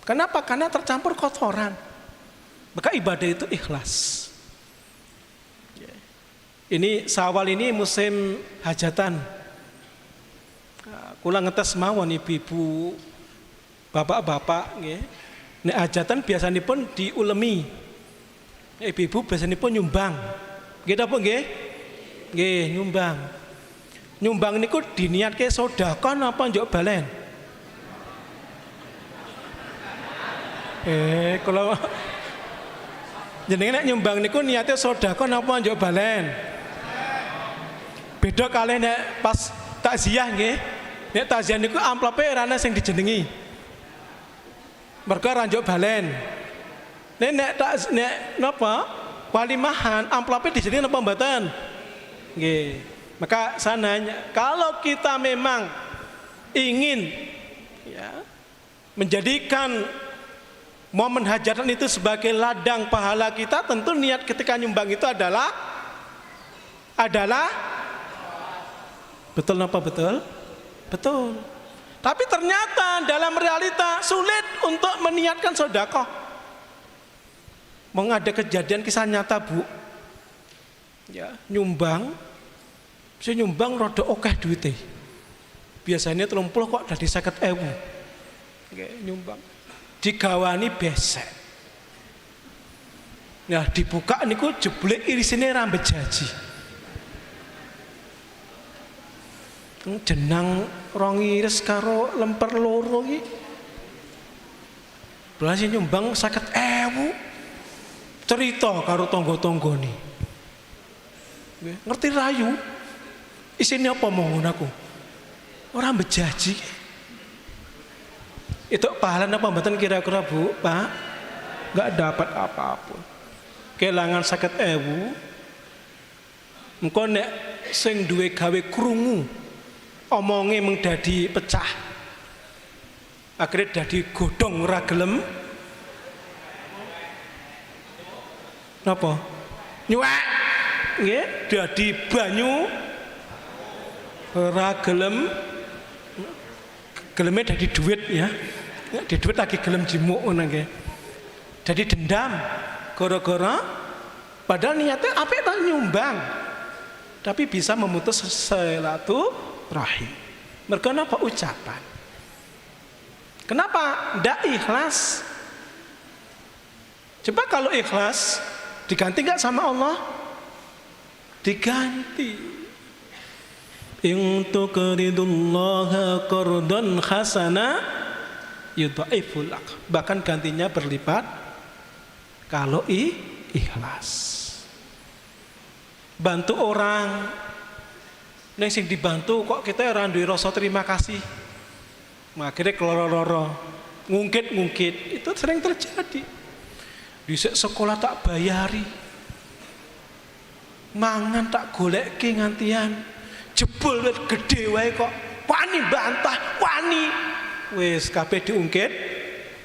Kenapa? Karena tercampur kotoran. Maka ibadah itu ikhlas. Ini Syawal ini musim hajatan. Kula ngetes mawon ibu-ibu, bapak-bapak nggih. Nek hajatan biasanipun diulemi. Ibu-ibu biasanipun nyumbang. Nggih napa nggih? Nggih, nyumbang. Nyumbang niku diniatke sedekah napa njuk balen? Kalau jenengan nek nyumbang niku niate sedekah napa njuk balen? Beda kalih nek pas takziah nggih. Nek takziah niku amplope ora ana sing dijenengi. Mergo ora njuk balen. Nek napa? Walimahan amplope dijenengi napa mboten? Nggih. Maka sananya kalau kita memang ingin, ya, menjadikan momen hajatan itu sebagai ladang pahala kita, tentu niat ketika nyumbang itu adalah betul apa betul? Betul. Tapi ternyata dalam realita sulit untuk meniatkan sedekah. Ada kejadian kisah nyata, Bu. Ya, nyumbang, saya nyumbang rada akeh duite. Biasanya 30 kok dadi 50.000. Nggih, nyumbang. digawani besek. Nah dibuka niku jebule irisine rambut jaji. Jenang rong iris karo lemper loro iki. Belas nyumbang 50.000. Cerita karo tangga-tanggane. Ngerti rayu? Isine apa monggon aku? Ora bejaji. Itu pahala apa mboten kira-kira Bu, Pak? Enggak dapat apa-apun. Kelangan 50.000. Engko nek sing duwe gawe krungu omonge mung dadi pecah. Akhirnya dadi godhong ora gelem. Napa? Nyuwek. Nggih, dadi banyu ora gelem. Geleme dadi duit ya. Di duit lagi gelem jimuk ngono nggih. Jadi dendam gara-gara padahal niatnya apik ta nyumbang. Tapi bisa memutus silaturahim. Mergo napa ucapan? Kenapa ndak ikhlas? Coba kalau ikhlas diganti nggak sama Allah? Diganti. In tuqridullaha qardan hasana yudha'iful lak. Bahkan gantinya berlipat kalau ikhlas. Bantu orang, ning sing dibantu kok kita ora duwe rasa terima kasih. Akhirnya keloro-loro, ngungkit-ngungkit, itu sering terjadi. Di sekolah tak bayari, mangan tak goleki ngantian, jebol gede wae kok, wani bantah, wani. Wis kabeh diungkit,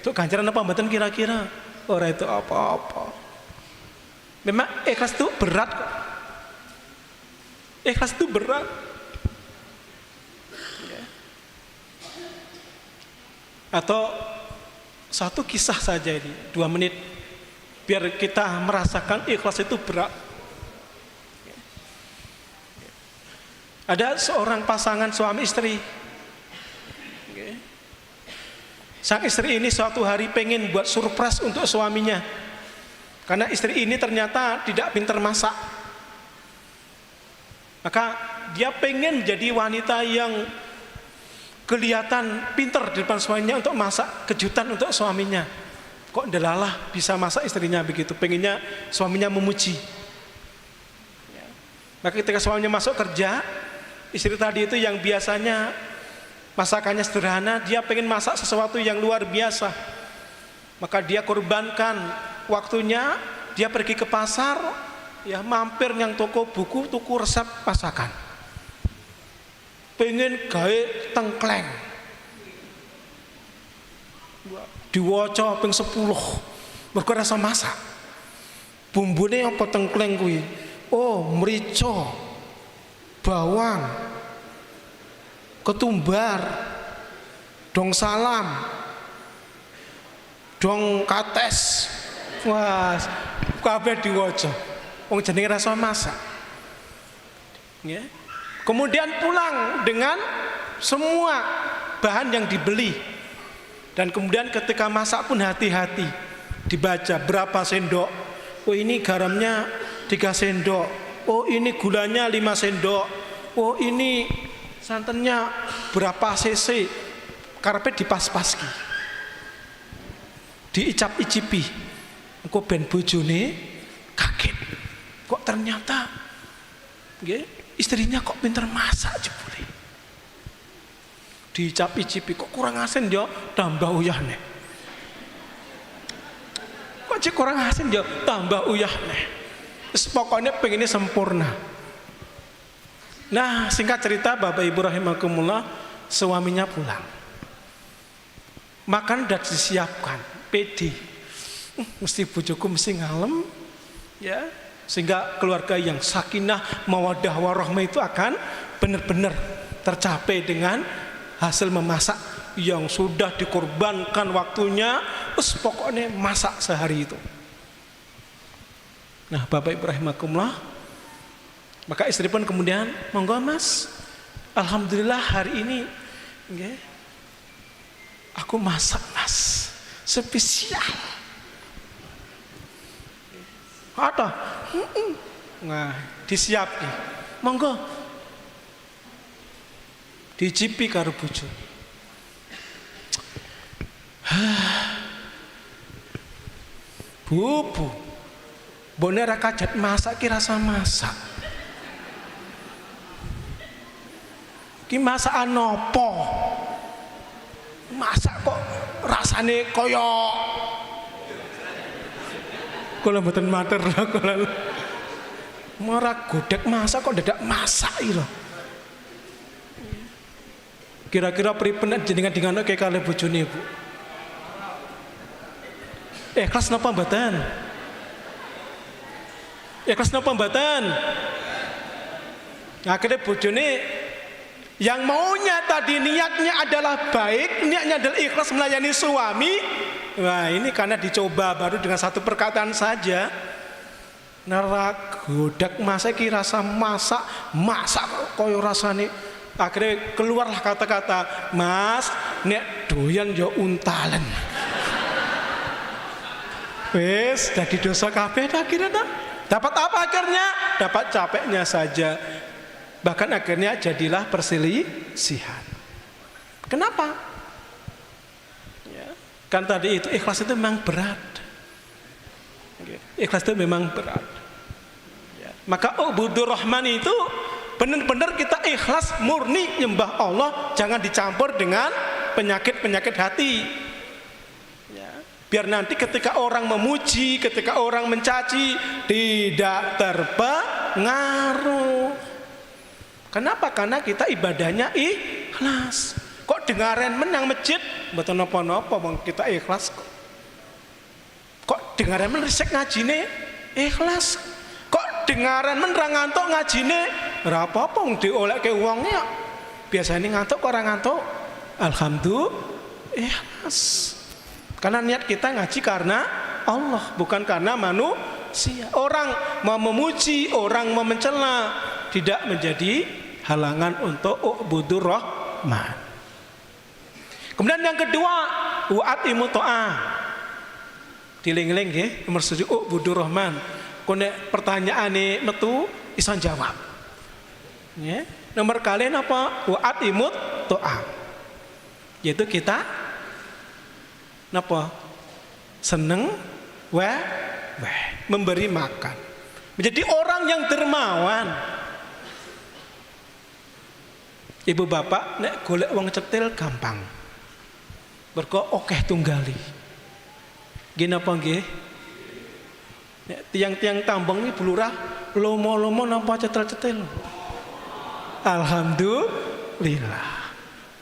itu ganjaran apa mboten kira-kira? Ora itu apa-apa. Memang ikhlas itu berat kok. Ikhlas itu berat. Atau satu kisah saja ini 2 menit biar kita merasakan ikhlas itu berat. Ada seorang pasangan suami istri. Sang istri ini suatu hari pengen buat surprise untuk suaminya karena istri ini ternyata tidak pintar masak. Maka dia pengen jadi wanita yang kelihatan pintar di depan suaminya untuk masak kejutan untuk suaminya. Kok delalah bisa masak istrinya begitu, pengennya suaminya memuji. Maka ketika suaminya masuk kerja, istri tadi itu yang biasanya masakannya sederhana, dia pengen masak sesuatu yang luar biasa. Maka dia korbankan waktunya, dia pergi ke pasar, ya mampir yang toko buku, tuku resep masakan. Pengen gawe tengkleng diwaca ping 10 mergo rasa masak. Bumbune apa tengkleng kuwi? Oh, merica, bawang, ketumbar, dong salam, dong kates. Wah, kabeh diwaca. Wong jenenge rasa masak. Ya. Kemudian pulang dengan semua bahan yang dibeli. Dan kemudian ketika masak pun hati-hati. Dibaca berapa sendok. Oh ini garamnya 3 sendok. Oh ini gulanya 5 sendok. Oh ini santannya berapa cc. Karepe dipas-paski. Diicap-icipi. Engko ben bojone kaget. Kok ternyata istrinya kok pinter masak jebule. Dicap-icipi kok kurang asin yo, tambah uyah nih. Kok cek kurang asin yo, tambah uyah nih. Pokoknya pengennya sempurna. Nah, singkat cerita Bapak Ibu rahimakumullah, suaminya pulang. Makan udah disiapkan, pede. Mesti bojoku mesti ngalem, ya. Sehingga keluarga yang sakinah mawaddah warahmah itu akan benar-benar tercapai dengan hasil memasak yang sudah dikorbankan waktunya, pokoknya masak sehari itu. Nah, Bapak Ibu rahimakumullah, maka istri pun kemudian, monggo Mas, alhamdulillah hari ini aku masak Mas, spesial. Ada. Nah, disiapke. Monggo. Dicipi karo bojo. Bu, bone ra kajat masak ki rasa masak. Ki masakan nopo? Masak kok rasane kaya kula mboten matur kula. Mara godhek masak kok dadak masak iki lho. Kira-kira pripun jenengan dinganoke kalih bojone, Bu? Ikhlas napa mboten? Ikhlas napa mboten? Akhirnya bojone yang maunya tadi niatnya adalah baik, niatnya adalah ikhlas melayani suami. Wah, ini karena dicoba baru dengan satu perkataan saja. Nerak godak masak ki rasa masak koyo rasane. Akhirnya keluarlah kata-kata, "Mas, nek doyan yo untalen." Wes, dadi dosa kabeh akhirnya tak. Dapat apa akhirnya? Dapat capeknya saja. Bahkan akhirnya jadilah perselisihan. Kenapa? Ya, kan tadi itu ikhlas itu memang berat. Ikhlas itu memang berat. Ya, maka ubudur rahman itu benar-benar kita ikhlas murni nyembah Allah, jangan dicampur dengan penyakit-penyakit hati. Ya, biar nanti ketika orang memuji, ketika orang mencaci tidak terpengaruh. Kenapa? Karena kita ibadahnya ikhlas. Kok dengaran menang masjid mboten napa-napa wong kita ikhlas kok. Kok dengaran men resek ngajine ikhlas. Kok dengaran men ra ngantuk ngajine ora apa-apa wong diolehke wong ya. Biasane ngantuk kok ora ngantuk. Alhamdulillah ikhlas. Karena niat kita ngaji karena Allah, bukan karena manusia. Orang mau memuji, orang mau mencela tidak menjadi halangan untuk ubudur rahman. Kemudian yang kedua, wa'atimu ta'ah. Diling-ling nggih, nomor 7 ubudur rahman. Konek pertanyaane metu iso jawab. Nggih. Nomor kalian apa? Wa'atimu ta'ah. Yaitu kita napa? Seneng memberi makan. Menjadi orang yang dermawan. Ibu bapak nek golek wong cetil gampang. Berko okeh tunggali. Nggih napa nggih? Nek tiang-tiang tambang iki blurah lomo-lomo napa cetil-cetil. Alhamdulillah.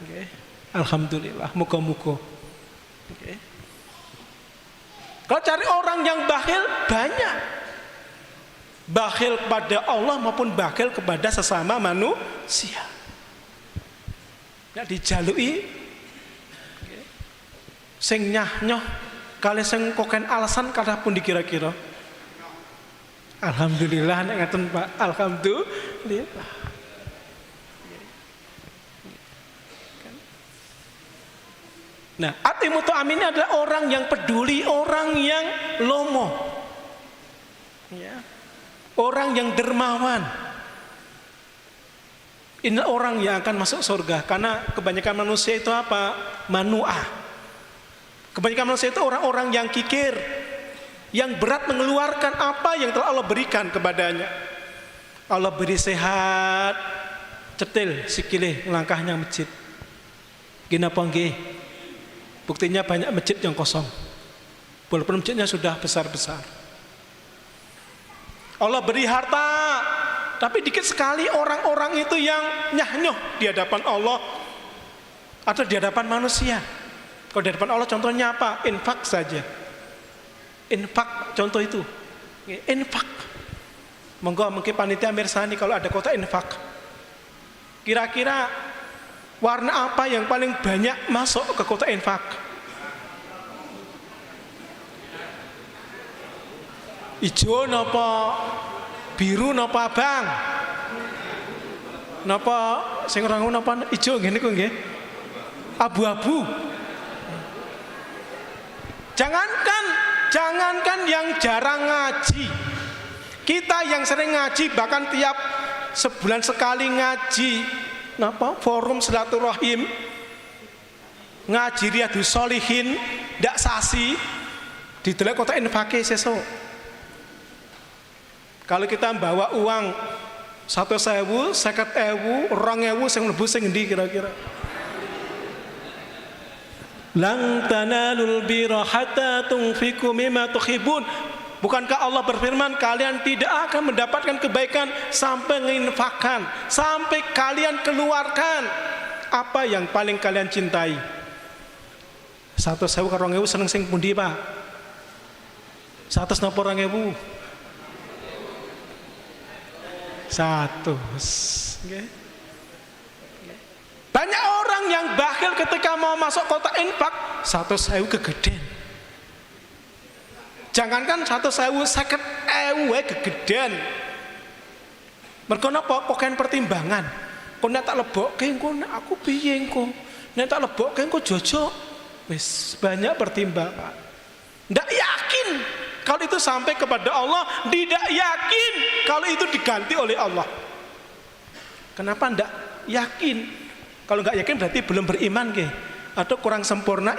Nggih. Alhamdulillah, muga-muga. Nggih. Kalau cari orang yang bakhil banyak. Bakhil kepada Allah maupun bakhil kepada sesama manusia. Nek dijalui sing nyah-nyoh kali sing koken alasan kada pun dikira-kira. Alhamdulillah nek ngaten Pak. Alhamdulillah. Nah, atimu ta'amin adalah orang yang peduli, orang yang lomo. Ya. Orang yang dermawan. Ini orang yang akan masuk surga. Karena kebanyakan manusia itu apa? Manu'ah. Kebanyakan manusia itu orang-orang yang kikir, yang berat mengeluarkan apa yang telah Allah berikan kepadanya. Allah beri sehat, cetil sikile langkahnya masjid. Gina apa nggih? Buktinya banyak masjid yang kosong. Walaupun masjidnya sudah besar-besar. Allah beri harta, tapi dikit sekali orang-orang itu yang nyah-nyoh di hadapan Allah atau di hadapan manusia. Kalau di hadapan Allah contohnya apa? Infak saja. Infak contoh itu. Infak. Monggo mungkin panitia mirsani kalau ada kota infak. Kira-kira warna apa yang paling banyak masuk ke kota infak? Ijo napa biru napa abang? Napa sing ora ngono napa ijo ngene ku nggih? Abu-abu. Jangankan yang jarang ngaji, kita yang sering ngaji bahkan tiap sebulan sekali ngaji, forum silaturahim, ngaji Riyadhus Shalihin, ndak sasi, didelok kota infake sesuk. Kalau kita bawa uang 100.000, 50.000, 2.000 sing mlebu sing endi kira-kira? Lan tanalul birra hatta tunfiqu mimma tuhibbun. Bukankah Allah berfirman, kalian tidak akan mendapatkan kebaikan sampai menginfakkan, sampai kalian keluarkan apa yang paling kalian cintai. 100.000 ke 2.000 seneng sing pundi, Pak? 100 napa 2.000? 100. Okay. Banyak orang yang bakhil ketika mau masuk kotak infak, 100.000 kegedean. Jangankan 100.000, 50.000 kegedean. Mergo napa? Pokoken pertimbangan. Kok nek tak lebokke engko aku piye engko? Nek tak lebokke engko jojok. Wis banyak pertimbangan. Ndak yakin kalau itu sampai kepada Allah, tidak yakin kalau itu diganti oleh Allah. Kenapa ndak yakin? Kalau nggak yakin berarti belum beriman ke? Atau kurang sempurna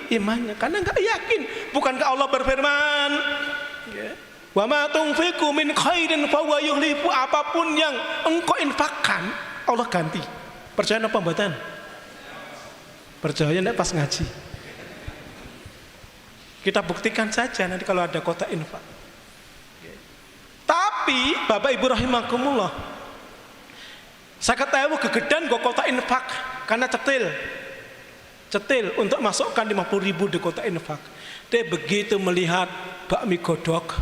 imannya, karena nggak yakin. Bukankah Allah berfirman, wa ma tunfiqu min khairin fahuwa yukhlifu, apapun yang engkau infakkan Allah ganti. Percaya apa mboten? Percaya ndak pas ngaji. Kita buktikan saja nanti kalau ada kotak infak. Tapi Bapak Ibu rahimakumullah, 50.000 kegedean go kotak infak karena cetil untuk masukkan 50.000 di kotak infak. Dia begitu melihat bakmi godok,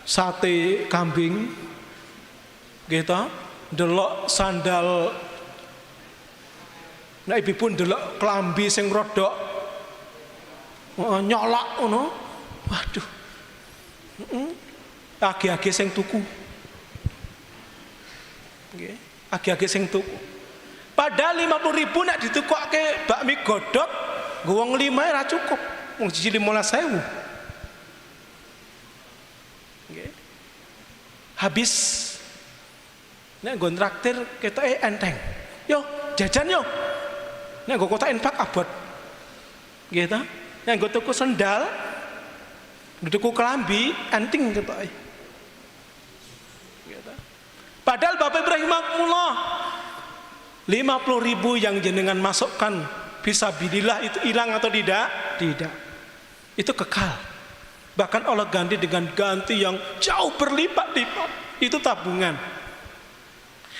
sate kambing, gitu, delok sandal, nah ibu pun delok klambi sing rodok nyolak ngono. Waduh. Age-age sing tuku. Nggih, age-age sing tuku. Padahal 50.000 nek ditukokke bakmi godhog, nggo wong 5 ora cukup. Wong siji 15.000. Nggih. Habis nek nggo traktir ketoke enteng. Yo, jajan yo. Nek nggo kotak infak abot. Nggih ta? Yang gue tuku sendal, gue tuku kelambi, anting gitu. Padahal Bapak Ibrahim Rahimahullah, 50.000 yang jenengan masukkan fisabilillah itu hilang atau tidak? Tidak. Itu kekal. Bahkan Allah ganti dengan ganti yang jauh berlipat-lipat. Itu tabungan.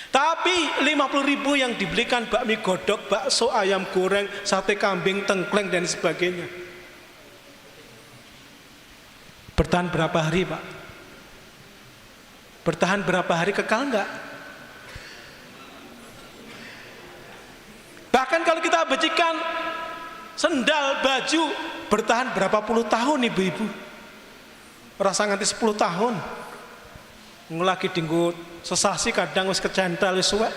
Tapi 50.000 yang dibelikan bakmi godok, bakso, ayam goreng, sate kambing, tengkleng dan sebagainya. Bertahan berapa hari, Pak? Bertahan berapa hari, kekal enggak? Bahkan kalau kita bajikan sendal, baju, bertahan berapa puluh tahun ibu-ibu? Rasa nganti 10 tahun. Ngelagi dinggo sesasi kadang wis kecentel wis suwek.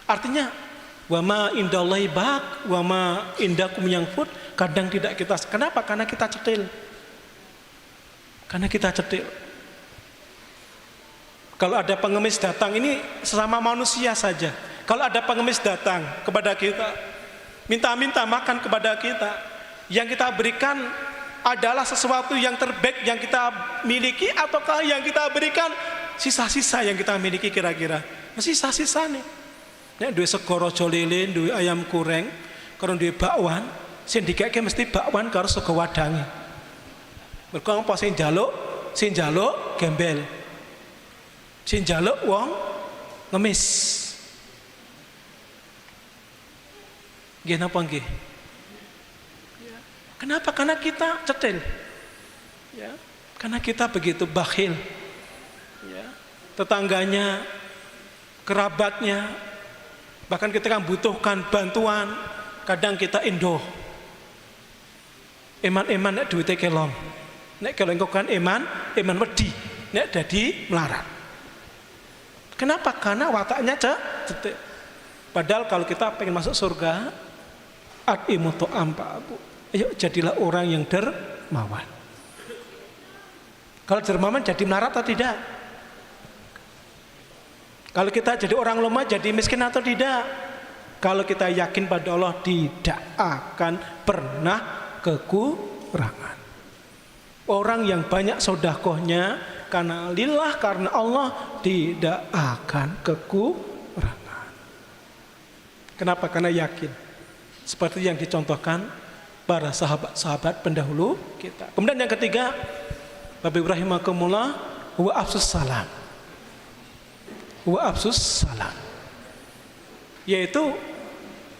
Artinya wa ma indallahi baq wa ma indakum yanfud, kadang tidak kita. Kenapa? Karena kita cetil. Karena kita cetil. Kalau ada pengemis datang, ini sesama manusia saja. Kalau ada pengemis datang kepada kita, minta-minta makan kepada kita, yang kita berikan adalah sesuatu yang terbaik yang kita miliki, ataukah yang kita berikan sisa-sisa yang kita miliki kira-kira? Sisa-sisa nih. Nek duwe sego raja lele, duwe ayam goreng, karo duwe bakwan, sing dikeke mesti bakwan karo sego wadange. Mergo apa sing njaluk gembel. Sing njaluk wong ngemis. Nggih napa nggih? Kenapa? Karena kita cetil. Ya, karena kita begitu bakhil. Ya, tetangganya, kerabatnya, bahkan kita membutuhkan bantuan, kadang kita indoh. Eman-eman nek duwite kelong. Nek kalau engkau kan eman wedi, nek dadi melarat. Kenapa? Karena wataknya cetil. Padahal kalau kita pengen masuk surga, At'imu ta'am Pak Bu. Ayo jadilah orang yang dermawan. Kalau dermawan jadi melarat atau tidak? Kalau kita jadi orang lemah jadi miskin atau tidak? Kalau kita yakin pada Allah tidak akan pernah kekurangan. Orang yang banyak sedekahnya karena lillah, karena Allah, tidak akan kekurangan. Kenapa? Karena yakin. Seperti yang dicontohkan para sahabat-sahabat pendahulu kita. Kemudian yang ketiga, Bapak Ibrahim rahimakumullah, wa afsus salam. Wa afsus salam. Yaitu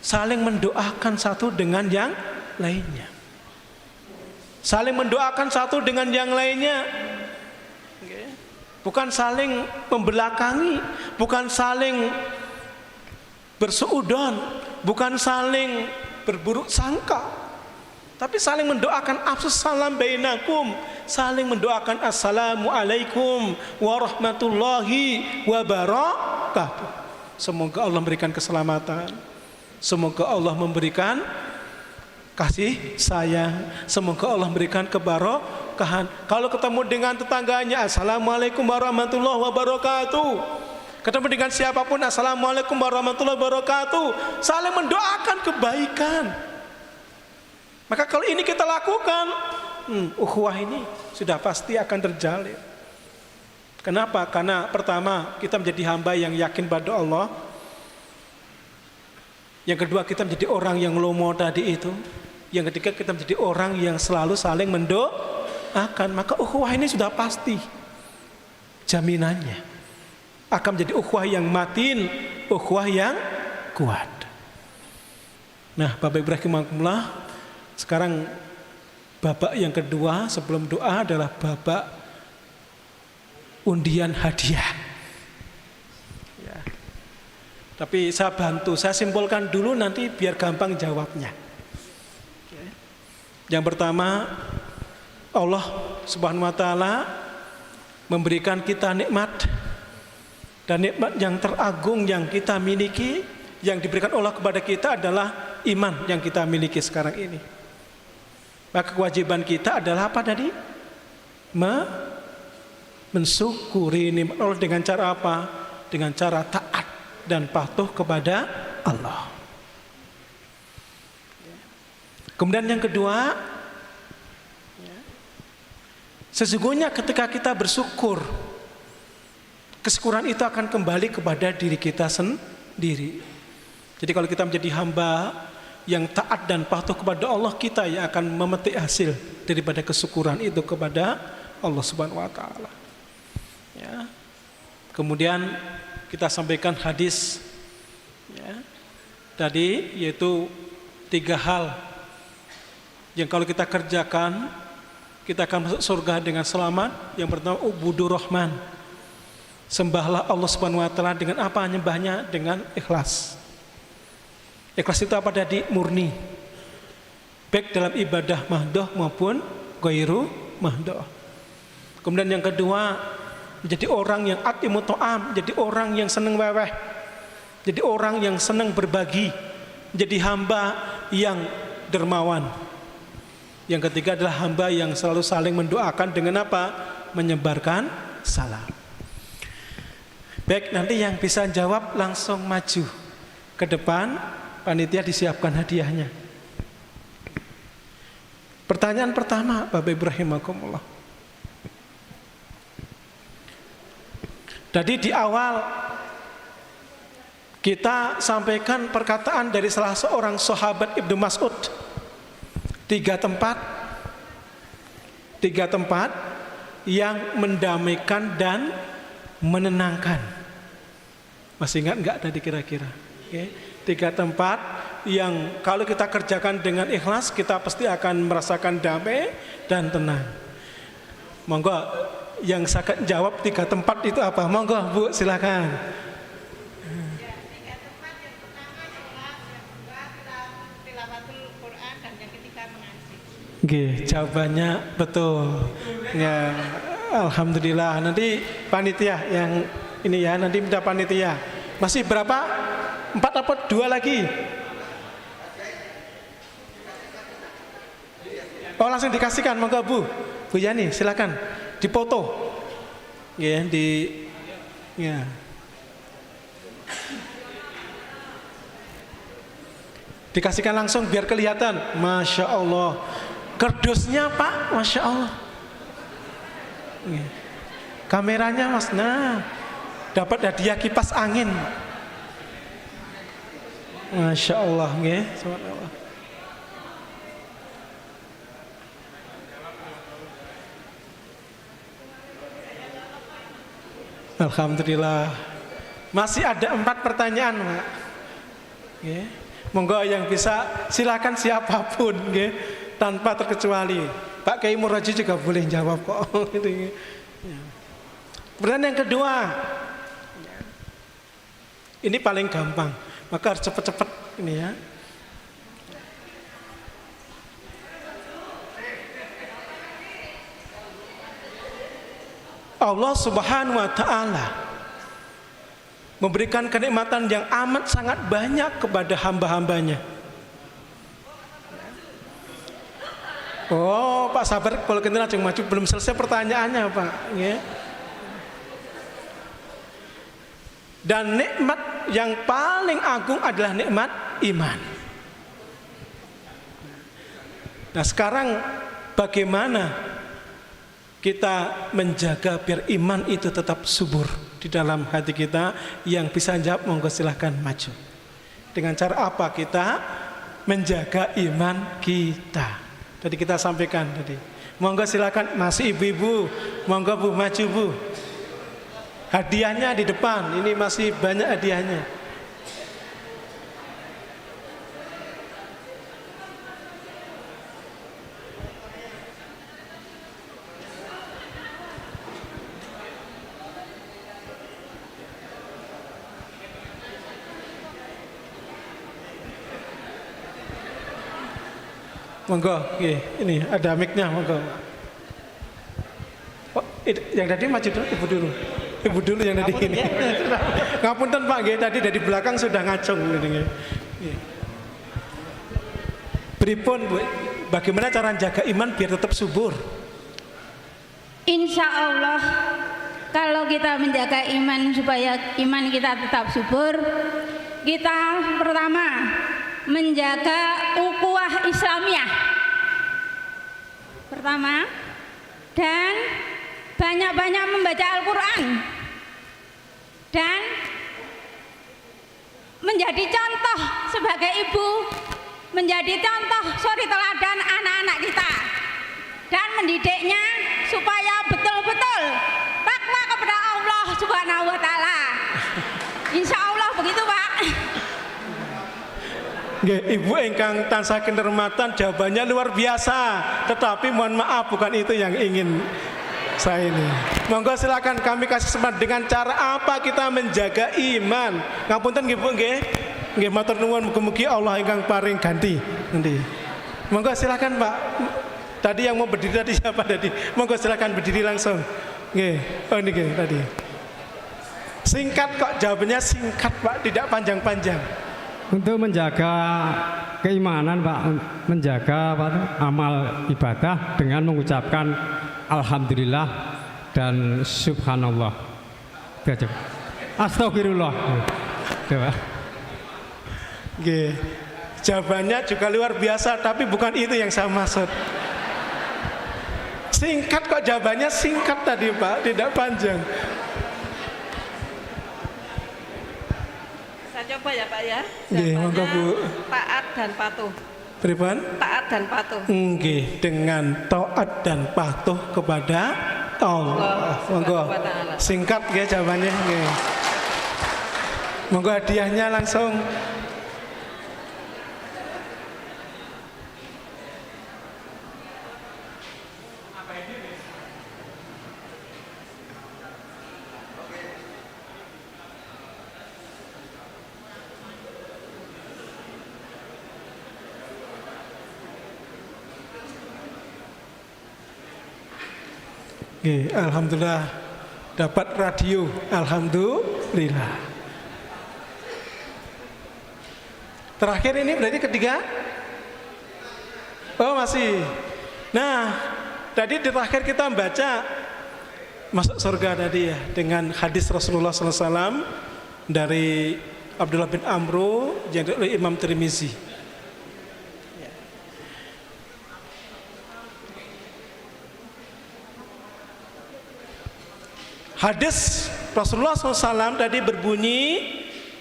saling mendoakan satu dengan yang lainnya. Saling mendoakan satu dengan yang lainnya. Bukan saling membelakangi, bukan saling bersuudon, bukan saling berburuk sangka, tapi saling mendoakan afsus salam bainakum, saling mendoakan assalamualaikum warahmatullahi wabarakatuh. Semoga Allah memberikan keselamatan, semoga Allah memberikan kasih sayang, semoga Allah memberikan keberkahan. Kalau ketemu dengan tetangganya, assalamualaikum warahmatullahi wabarakatuh. Ketemu dengan siapapun, assalamualaikum warahmatullahi wabarakatuh. Saling mendoakan kebaikan. Maka kalau ini kita lakukan, ukhuwah ini sudah pasti akan terjalin. Kenapa? Karena pertama, kita menjadi hamba yang yakin pada Allah. Yang kedua, kita menjadi orang yang lomo tadi itu. Yang ketiga, kita menjadi orang yang selalu saling mendoakan. Maka ukhuwah ini sudah pasti jaminannya akan menjadi ukhuwah yang matin, ukhuwah yang kuat. Nah, Bapak Ibrahim rahimakumullah, sekarang babak yang kedua sebelum doa adalah babak undian hadiah. Ya. Tapi saya bantu, saya simpulkan dulu nanti biar gampang jawabnya. Yang pertama, Allah Subhanahu wa taala memberikan kita nikmat, dan nikmat yang teragung yang kita miliki, yang diberikan Allah kepada kita adalah iman yang kita miliki sekarang ini. Maka kewajiban kita adalah apa tadi? Mensyukuri nikmat Allah dengan cara apa? Dengan cara taat dan patuh kepada Allah. Kemudian yang kedua, sesungguhnya ketika kita bersyukur, kesyukuran itu akan kembali kepada diri kita sendiri. Jadi kalau kita menjadi hamba yang taat dan patuh kepada Allah, kita yang akan memetik hasil daripada kesyukuran itu kepada Allah Subhanahu wa taala. Ya. Kemudian kita sampaikan hadis ya, tadi, yaitu 3 hal yang kalau kita kerjakan kita akan masuk surga dengan selamat. Yang pertama, ubudur rahman, sembahlah Allah Subhanahu wa taala dengan apa? Nyembahnya dengan ikhlas. Ikhlas itu apa tadi? Murni, baik dalam ibadah mahdoh maupun ghairu mahdoh. Kemudian yang kedua, menjadi orang yang at'imu ta'am, jadi orang yang senang weweh, jadi orang yang senang berbagi, jadi hamba yang dermawan. Yang ketiga adalah hamba yang selalu saling mendoakan dengan apa? Menyebarkan salam. Baik, nanti yang bisa jawab langsung maju ke depan, panitia disiapkan hadiahnya. Pertanyaan pertama, Bapak Ibrahim rahimakumullah. Tadi di awal kita sampaikan perkataan dari salah seorang sahabat Ibnu Mas'ud. 3 tempat yang mendamaikan dan menenangkan. Masih ingat enggak tadi kira-kira? Oke. 3 tempat yang kalau kita kerjakan dengan ikhlas, kita pasti akan merasakan damai dan tenang. Monggo yang saya jawab 3 tempat itu apa? Monggo Bu, silakan. Oke, jawabannya betul. Ya, alhamdulillah. Nanti panitia yang ini ya, nanti minta panitia. Masih berapa? 4 apa 2 lagi? Oh langsung dikasihkan, monggo Bu Yani silakan dipoto. Ya ya. Dikasihkan langsung biar kelihatan. Masya Allah. Kerdusnya Pak, Masya Allah. Ya. Kameranya Mas, nah dapat hadiah kipas angin. Masya Allah, ya. Subhanallah. Alhamdulillah. Masih ada 4 pertanyaan, Pak. Ya. Monggo yang bisa silakan siapapun, ya. Tanpa terkecuali. Pak Kiai Muraji juga boleh jawab kok. Ya. Pertanyaan yang kedua. Ini paling gampang. Maka harus cepat-cepat ini ya. Allah Subhanahu wa taala memberikan kenikmatan yang amat sangat banyak kepada hamba-hambanya. Oh, Pak sabar, kalau kita langsung maju, belum selesai pertanyaannya, Pak. Ya. Dan nikmat yang paling agung adalah nikmat iman. Nah, sekarang bagaimana kita menjaga biar iman itu tetap subur di dalam hati kita? Yang bisa jawab monggo silahkan maju. Dengan cara apa kita menjaga iman kita? Tadi kita sampaikan tadi. Monggo silahkan, masih ibu-ibu, monggo Bu maju Bu. Hadiahnya di depan, ini masih banyak hadiahnya. Monggo, ini ada mic-nya, monggo. Oh, yang tadi maju dulu, ibu dulu yang tadi ini. Ngapunten Pak, tadi dari belakang sudah ngacung. Pripun Bu, bagaimana cara jaga iman biar tetap subur? Insya Allah, kalau kita menjaga iman supaya iman kita tetap subur, kita pertama menjaga ukhuwah Islamiyah pertama, dan banyak-banyak membaca Al-Quran dan menjadi contoh sebagai ibu, menjadi contoh suri teladan anak-anak kita dan mendidiknya supaya betul-betul takwa kepada Allah Subhanahu wa taala. Insya Allah begitu Pak. Ibu engkang tansah kinurmatan, jawabannya luar biasa. Tetapi mohon maaf, bukan itu yang ingin saya ini. Monggo silakan kami kasih kesempatan dengan cara apa kita menjaga iman. Ngapunten nggih Bu nggih. Nggih matur nuwun, mugi-mugi Allah ingkang paring ganti nanti. Monggo silakan Pak. Tadi yang mau berdiri tadi siapa tadi? Monggo silakan berdiri langsung. Nggih. Oh nggih tadi. Singkat kok, jawabannya singkat Pak, tidak panjang-panjang. Untuk menjaga keimanan Pak, menjaga amal ibadah dengan mengucapkan Alhamdulillah dan Subhanallah. Astagfirullah. Coba. Jawabannya juga luar biasa, tapi bukan itu yang saya maksud. Singkat kok, jawabannya singkat tadi Pak, tidak panjang. Coba ya Pak ya. Monggo Bu. Taat dan patuh. Pripun? Taat dan patuh. Nggih, dengan taat dan patuh kepada Allah. Monggo. Singkat nggih jawabannya nggih. Monggo hadiahnya langsung. Alhamdulillah dapat radio, alhamdulillah. Terakhir ini berarti ketiga. Oh masih. Nah, tadi di terakhir kita baca masuk surga tadi ya dengan hadis Rasulullah SAW dari Abdullah bin Amru yang oleh Imam Tirmizi. Hadis Rasulullah SAW tadi berbunyi,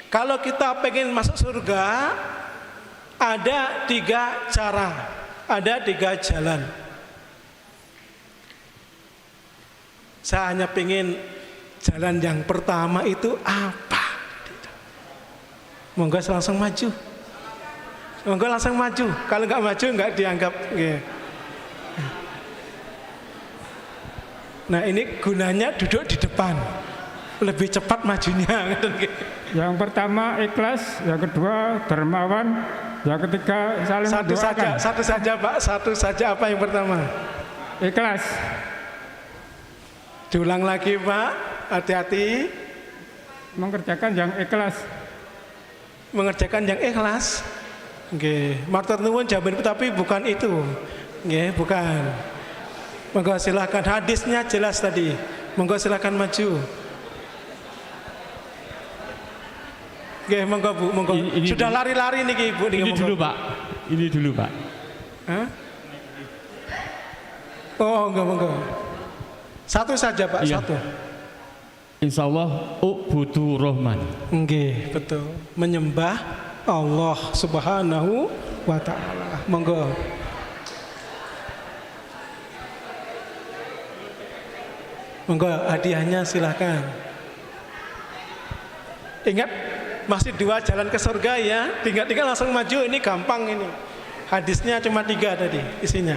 kalau kita pengen masuk surga ada 3 cara, ada 3 jalan. Saya hanya pengen jalan yang pertama itu apa? Monggo langsung maju. Monggo langsung maju. Kalau nggak maju nggak dianggap. Nah ini gunanya duduk di depan, lebih cepat majunya. Yang pertama ikhlas, yang kedua dermawan, yang ketiga saling mendoakan. Satu saja Pak, satu saja. Apa yang pertama? Ikhlas. Diulang lagi Pak, hati-hati. Mengerjakan yang ikhlas. Mengerjakan yang ikhlas. Nggih, matur nuwun jawaban tapi bukan itu. Nggih, bukan. Monggo silakan, hadisnya jelas tadi. Monggo silakan maju. Nggih, monggo Bu, monggo. Sudah lari-lari niki Bu. Ini dulu Pak. Ini dulu Pak. Hah? Oh, enggak, monggo. Satu saja Pak, Iya. satu. Insya Allah ubudu Rahman. Nggih, betul. Menyembah Allah Subhanahu wa taala. Monggo. Monggo hadiahnya silahkan. Ingat masih 2 jalan ke surga ya. Tinggal langsung maju, ini gampang ini. Hadisnya cuma 3 tadi isinya.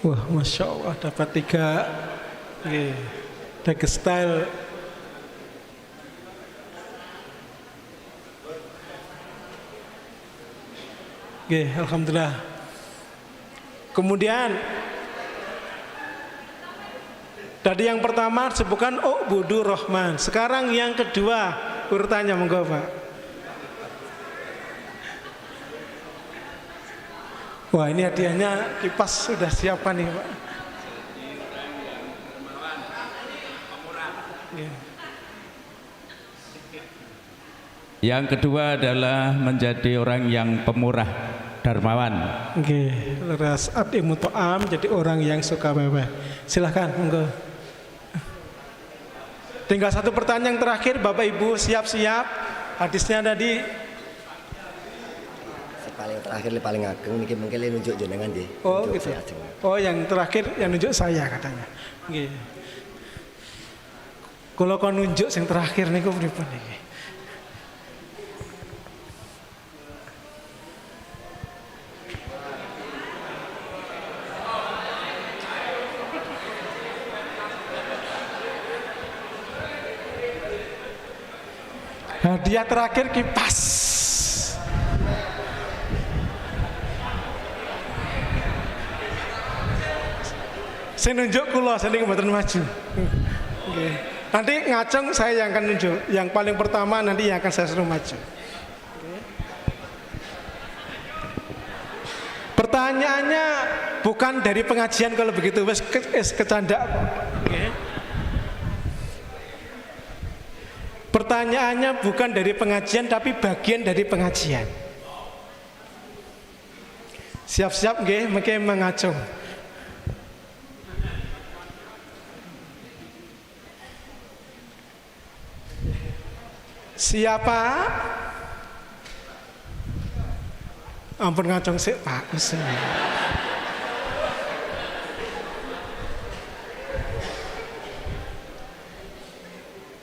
Wah, Masya Allah dapat 3 textile. Alhamdulillah. Kemudian tadi yang pertama sebutkan ubudu Rahman. Sekarang yang kedua urutannya, monggo Pak. Wah, ini hadiahnya kipas sudah siapkan nih Pak. Yang kedua adalah menjadi orang yang pemurah, dermawan. Leras atimu to'am, jadi orang yang suka mewah. Silahkan, monggo. Tinggal 1 pertanyaan yang terakhir, Bapak Ibu siap-siap. Hadisnya tadi. Paling terakhir paling ageng niki mungkin nunjuk jenengan nggih. Oh gitu. Oh yang terakhir yang nunjuk saya katanya. Nggih. Kalau kau nunjuk yang terakhir niku pripun niki? Hadiah terakhir kipas. Saya nunjuk kula, saya mboten maju. Okay. Nanti ngacung saya yang akan nunjuk. Yang paling pertama nanti yang akan saya suruh maju. Okay. Pertanyaannya bukan dari pengajian kalau begitu, wes kecanda. Okay. Pertanyaannya bukan dari pengajian tapi bagian dari pengajian. Siap-siap nggih, mengke mengacung. Siapa? Ampun ngacung sik Pak.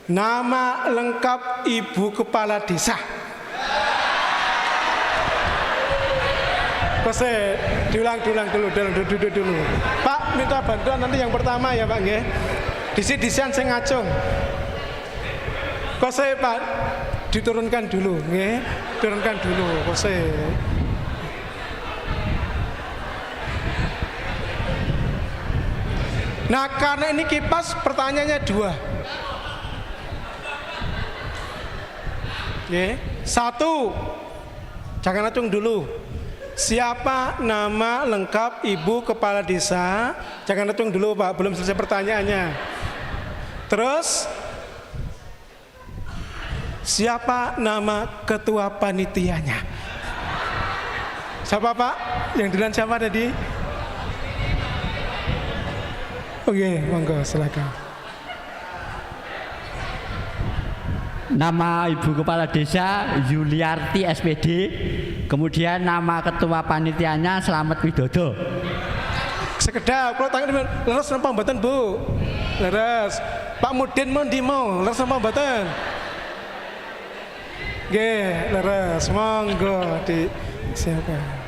Nama lengkap Ibu Kepala Desa. Kose, diulang dulu, duduk dulu. Pak, minta bantuan nanti yang pertama ya Pak nggih. Disi-disian sing ngacung. Kose Pak, diturunkan dulu, nggih. Turunkan dulu, kose. Nah, karena ini kipas, pertanyaannya 2. Oke, 1. Jangan acung dulu. Siapa nama lengkap Ibu Kepala Desa? Jangan acung dulu Pak, belum selesai pertanyaannya. Terus, siapa nama Ketua Panitianya? Siapa Pak? Yang duluan siapa tadi? Oke, monggo silakan. Nama Ibu Kepala Desa Yuliarti SPD. Kemudian nama Ketua Panitianya Slamet Widodo. Sekedap, kalau tangan leres napa mboten Bu? Leres. Pak Mudin mau ndi mau? Leres napa mboten? Nggih, leres. Monggo di silakan.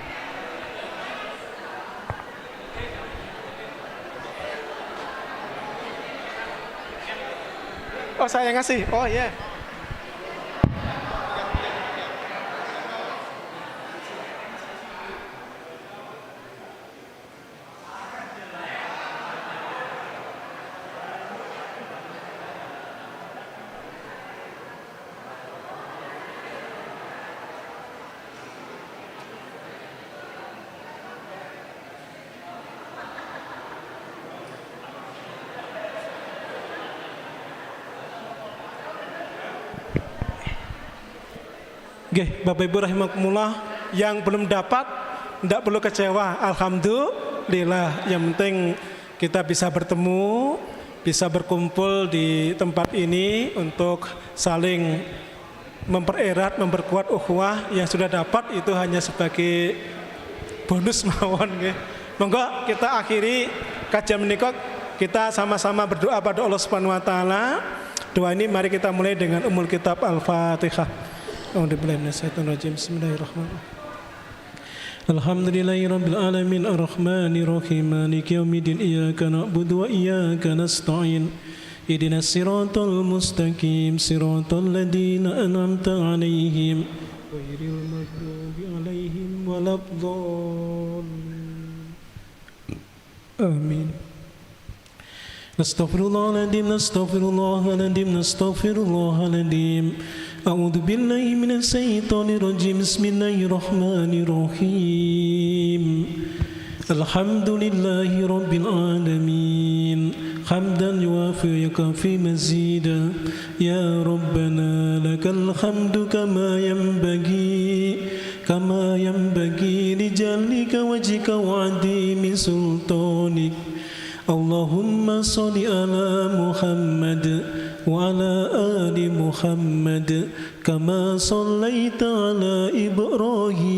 Oh, saya ngasih. Oh ya. Yeah. Oke, Bapak Ibu rahimakumullah, yang belum dapat tidak perlu kecewa. Alhamdulillah, yang penting kita bisa bertemu, bisa berkumpul di tempat ini untuk saling mempererat, memperkuat ukhuwah. Yang sudah dapat itu hanya sebagai bonus mawon. Monggo kita akhiri kajian menika, kita sama-sama berdoa pada Allah Subhanahu wa taala. Doa ini mari kita mulai dengan Ummul Kitab Al-Fatihah. Bismillahirrahmanirrahim. Alhamdulillahirabbil alamin arrahmanir rahim maliki yaumiddin iyyaka na'budu wa iyyaka nasta'in ihdinas siratal mustaqim siratal ladzina an'amta 'alaihim ghairil maghdubi 'alaihim waladdallin. Amin. Astaghfirullahaladzim, astaghfirullahaladzim, astaghfirullahaladzim. A'udzu billahi minasy syaithanir rajim. Bismillahirrahmanirrahim. Alhamdulillahi rabbil alamin. Hamdan yuwafi yukafi mazida. Ya Rabbana lakal hamdu kama yanbaghi li jalika wajhika wa 'azimi sultanik. Allahumma salli ala Muhammad wa ala ali Muhammad kama sallaita ala Ibrahim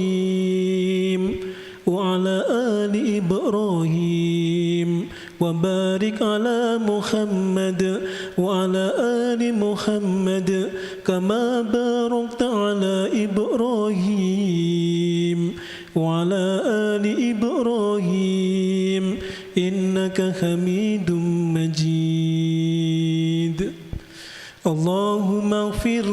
wa ala ali Ibrahim wa barik ala Muhammad wa ala ali Muhammad kama barakta ala Ibrahim wa ala ali Ibrahim innaka Hamidum Majid. Allahumma ighfir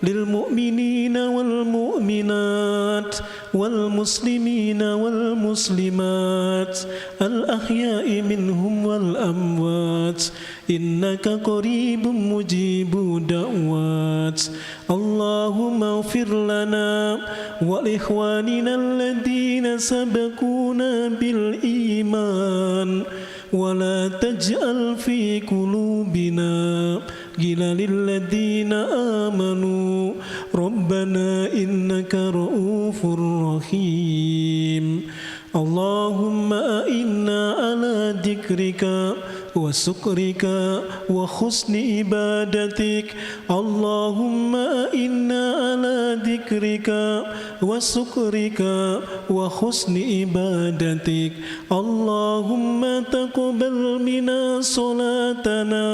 lil mu'minina wal mu'minat wal muslimina wal muslimat al ahya'i minhum wal amwat innaka qaribun mujibu da'wat. Allahumma ighfir lana wa li ikhwanina alladhina sabaquna bil iman wa la taj'al fi qulubina ghillan lil ladzina amanu rabbana innaka ra'ufur rahim. Allahumma a'inna ala dzikrika wa syukrika wa husni ibadatik. Allahumma a'inna ala dzikrika wa syukrika wa husni ibadatik. Allahumma taqabbal minna salatana.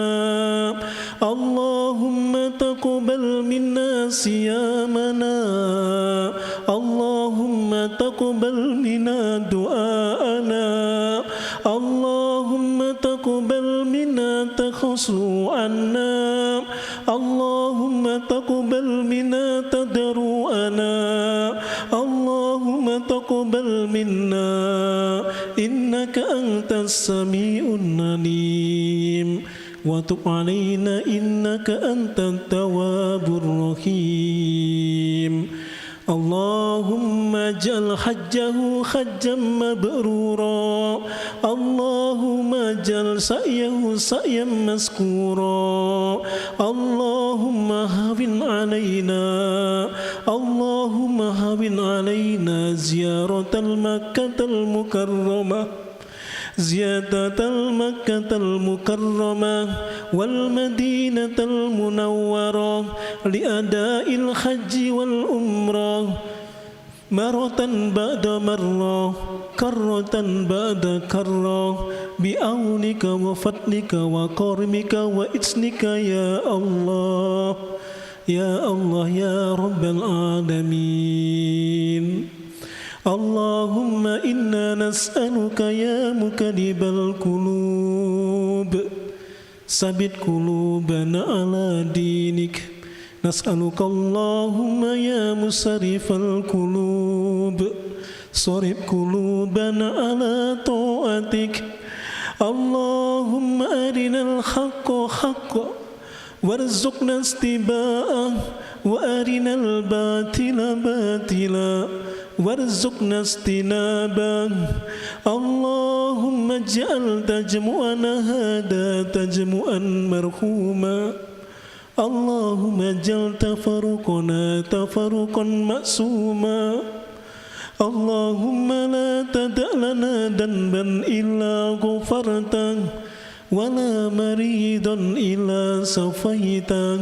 Allahumma taqabbal minna siyamana. Allahumma taqabbal minna du'aana. Allahumma taqabbal minna takhassu'anna. Allahumma taqabbal minna tadarru'ana. Allahumma taqabbal minna إنك أنت السميع العليم وتب علينا إنك أنت التواب الرحيم اللهم اجعل حجه حجا مبرورا اللهم اجعل سعيه سعيا مذكورا اللهم هون علينا زيارة المكة المكرمة زيادة المكة المكرمة والمدينة المنورة لأداء الحج والعمرة مرة بعد مرة كرة بعد كرة بعونك وفضلك وكرمك وإذنك يا الله يا الله يا رب العالمين اللهم إنا نسألك يا مقلب القلوب ثبت قلوبنا على دينك نسألك اللهم يا مصرف القلوب صرف قلوبنا على طاعتك اللهم أرنا الحق حقا وارزقنا اتباعه وأرنا الباطل باطلا وارزقنا اجتنابه اللهم اجعل تجمعنا هذا تجمعا مرحوما اللهم اجعل تفرقنا تفرقا معصوما اللهم لا تدع لنا ذنبا إلا غفرته ولا مريضا إلا شفيته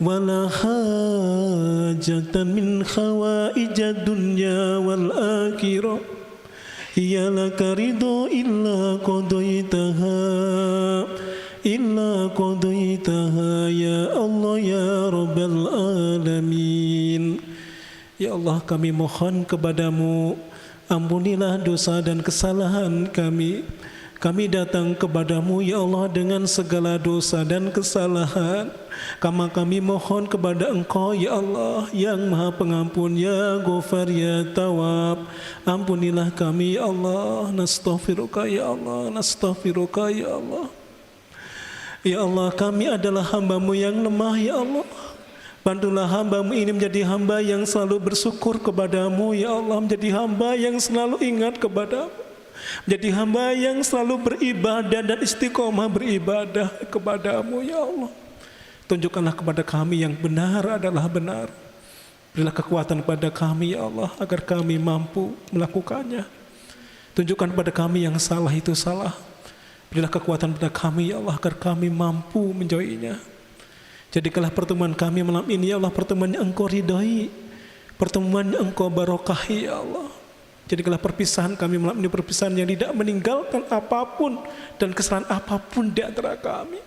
ولا حاجة من خوائج الدنيا والآخرة هي لك رضا إلا قضيتها يا الله يا رب العالمين. Ya Allah, kami mohon kepadamu, ampunilah dosa dan kesalahan kami. Kami datang kepadamu ya Allah dengan segala dosa dan kesalahan. Kami mohon kepada Engkau ya Allah yang Maha Pengampun, ya Ghafar, ya Tawwab. Ampunilah kami ya Allah. Nastaghfiruka ya Allah, nastaghfiruka ya Allah. Ya Allah, kami adalah hamba-Mu yang lemah ya Allah. Bantulah hamba-Mu ini menjadi hamba yang selalu bersyukur kepadamu ya Allah, menjadi hamba yang selalu ingat kepadamu, menjadi hamba yang selalu beribadah dan istiqomah beribadah kepadamu ya Allah. Tunjukkanlah kepada kami yang benar adalah benar. Berilah kekuatan kepada kami ya Allah agar kami mampu melakukannya. Tunjukkan kepada kami yang salah itu salah. Berilah kekuatan kepada kami ya Allah agar kami mampu menjauhinya. Jadikanlah pertemuan kami malam ini ya Allah pertemuan yang Engkau ridhai, pertemuan yang Engkau barokahi ya Allah. Jadikanlah perpisahan kami malam ini perpisahan yang tidak meninggalkan apapun dan kesalahan apapun di antara kami.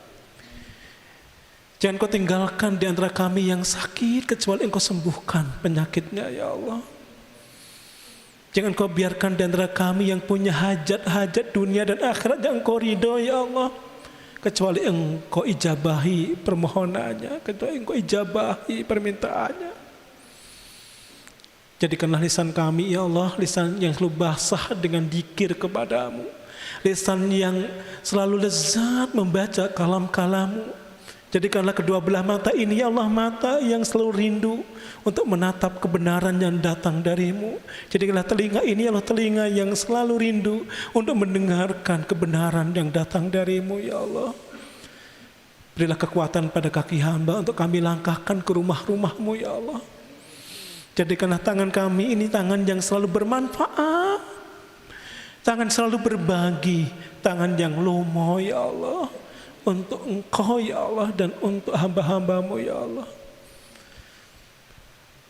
Jangan Kau tinggalkan di antara kami yang sakit kecuali Engkau sembuhkan penyakitnya ya Allah. Jangan Kau biarkan di antara kami yang punya hajat-hajat dunia dan akhirat yang Engkau ridho ya Allah, kecuali Engkau ijabahi permohonannya, kecuali Engkau ijabahi permintaannya. Jadikanlah lisan kami ya Allah lisan yang selalu basah dengan dzikir kepadamu, lisan yang selalu lezat membaca kalam-kalam-Mu. Jadikanlah kedua belah mata ini ya Allah mata yang selalu rindu untuk menatap kebenaran yang datang dari-Mu. Jadikanlah telinga ini ya Allah telinga yang selalu rindu untuk mendengarkan kebenaran yang datang dari-Mu ya Allah. Berilah kekuatan pada kaki hamba untuk kami langkahkan ke rumah-rumah-Mu ya Allah. Jadikanlah tangan kami ini tangan yang selalu bermanfaat, tangan selalu berbagi, tangan yang lomo ya Allah, untuk Engkau ya Allah dan untuk hamba-hamba-Mu ya Allah.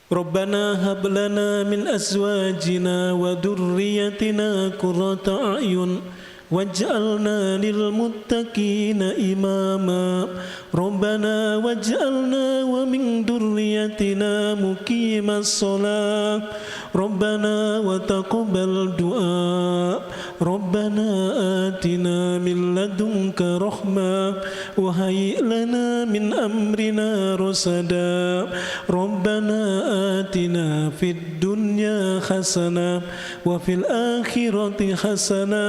Rabbana hab lana min azwajina wa dhurriyyatina qurrata a'yun waj'alna lil muttaqina imama. Rabbana waj'alna wa min dhurriyyatina muqimas shalah. Rabbana wa taqabbal du'a. Rabbana atina min ladunka rahmah wa hayyi' lana min amrina rasada. Rabbana atina fid dunya الدنيا حسنة وفي الآخرة حسنة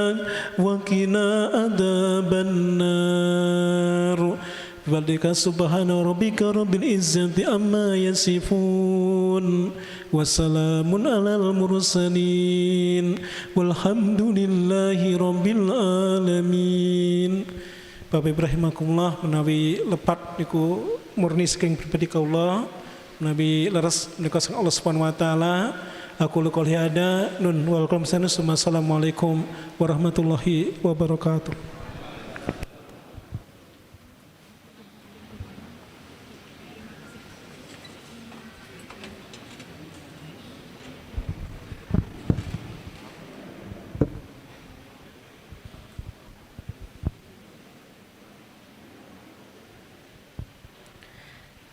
وقنا عذاب النار بفضلك سبحان ربك رب العزة عما يصفون وسلام على المرسلين والحمد لله رب العالمين. Bapak Ibrahim Akumullah menawi lepat niku murni saking pribadi kaula menawi leres menika saking Allah Subhanahu wa taala. Aku qouli hada nun wal qalam sanus. Assalamualaikum warahmatullahi wabarakatuh.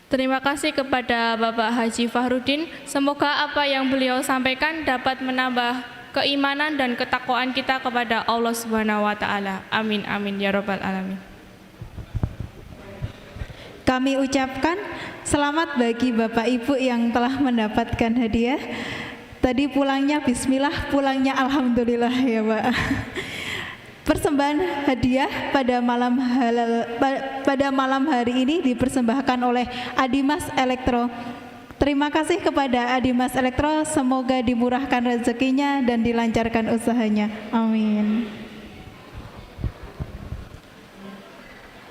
Terima kasih kepada Bapak Haji Fahrudin. Semoga apa yang beliau sampaikan dapat menambah keimanan dan ketakwaan kita kepada Allah Subhanahu wa taala. Amin amin ya rabbal alamin. Kami ucapkan selamat bagi Bapak Ibu yang telah mendapatkan hadiah. Tadi pulangnya bismillah, pulangnya alhamdulillah ya, Pak. Persembahan hadiah pada malam hari ini dipersembahkan oleh Adimas Elektro. Terima kasih kepada Adimas Elektro, semoga dimurahkan rezekinya dan dilancarkan usahanya. Amin.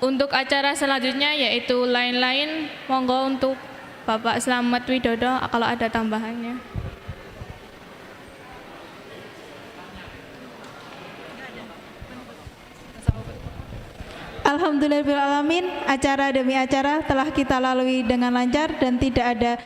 Untuk acara selanjutnya yaitu lain-lain, monggo untuk Bapak Slamet Widodo kalau ada tambahannya. Alhamdulillahirrahmanirrahim, acara demi acara telah kita lalui dengan lancar dan tidak ada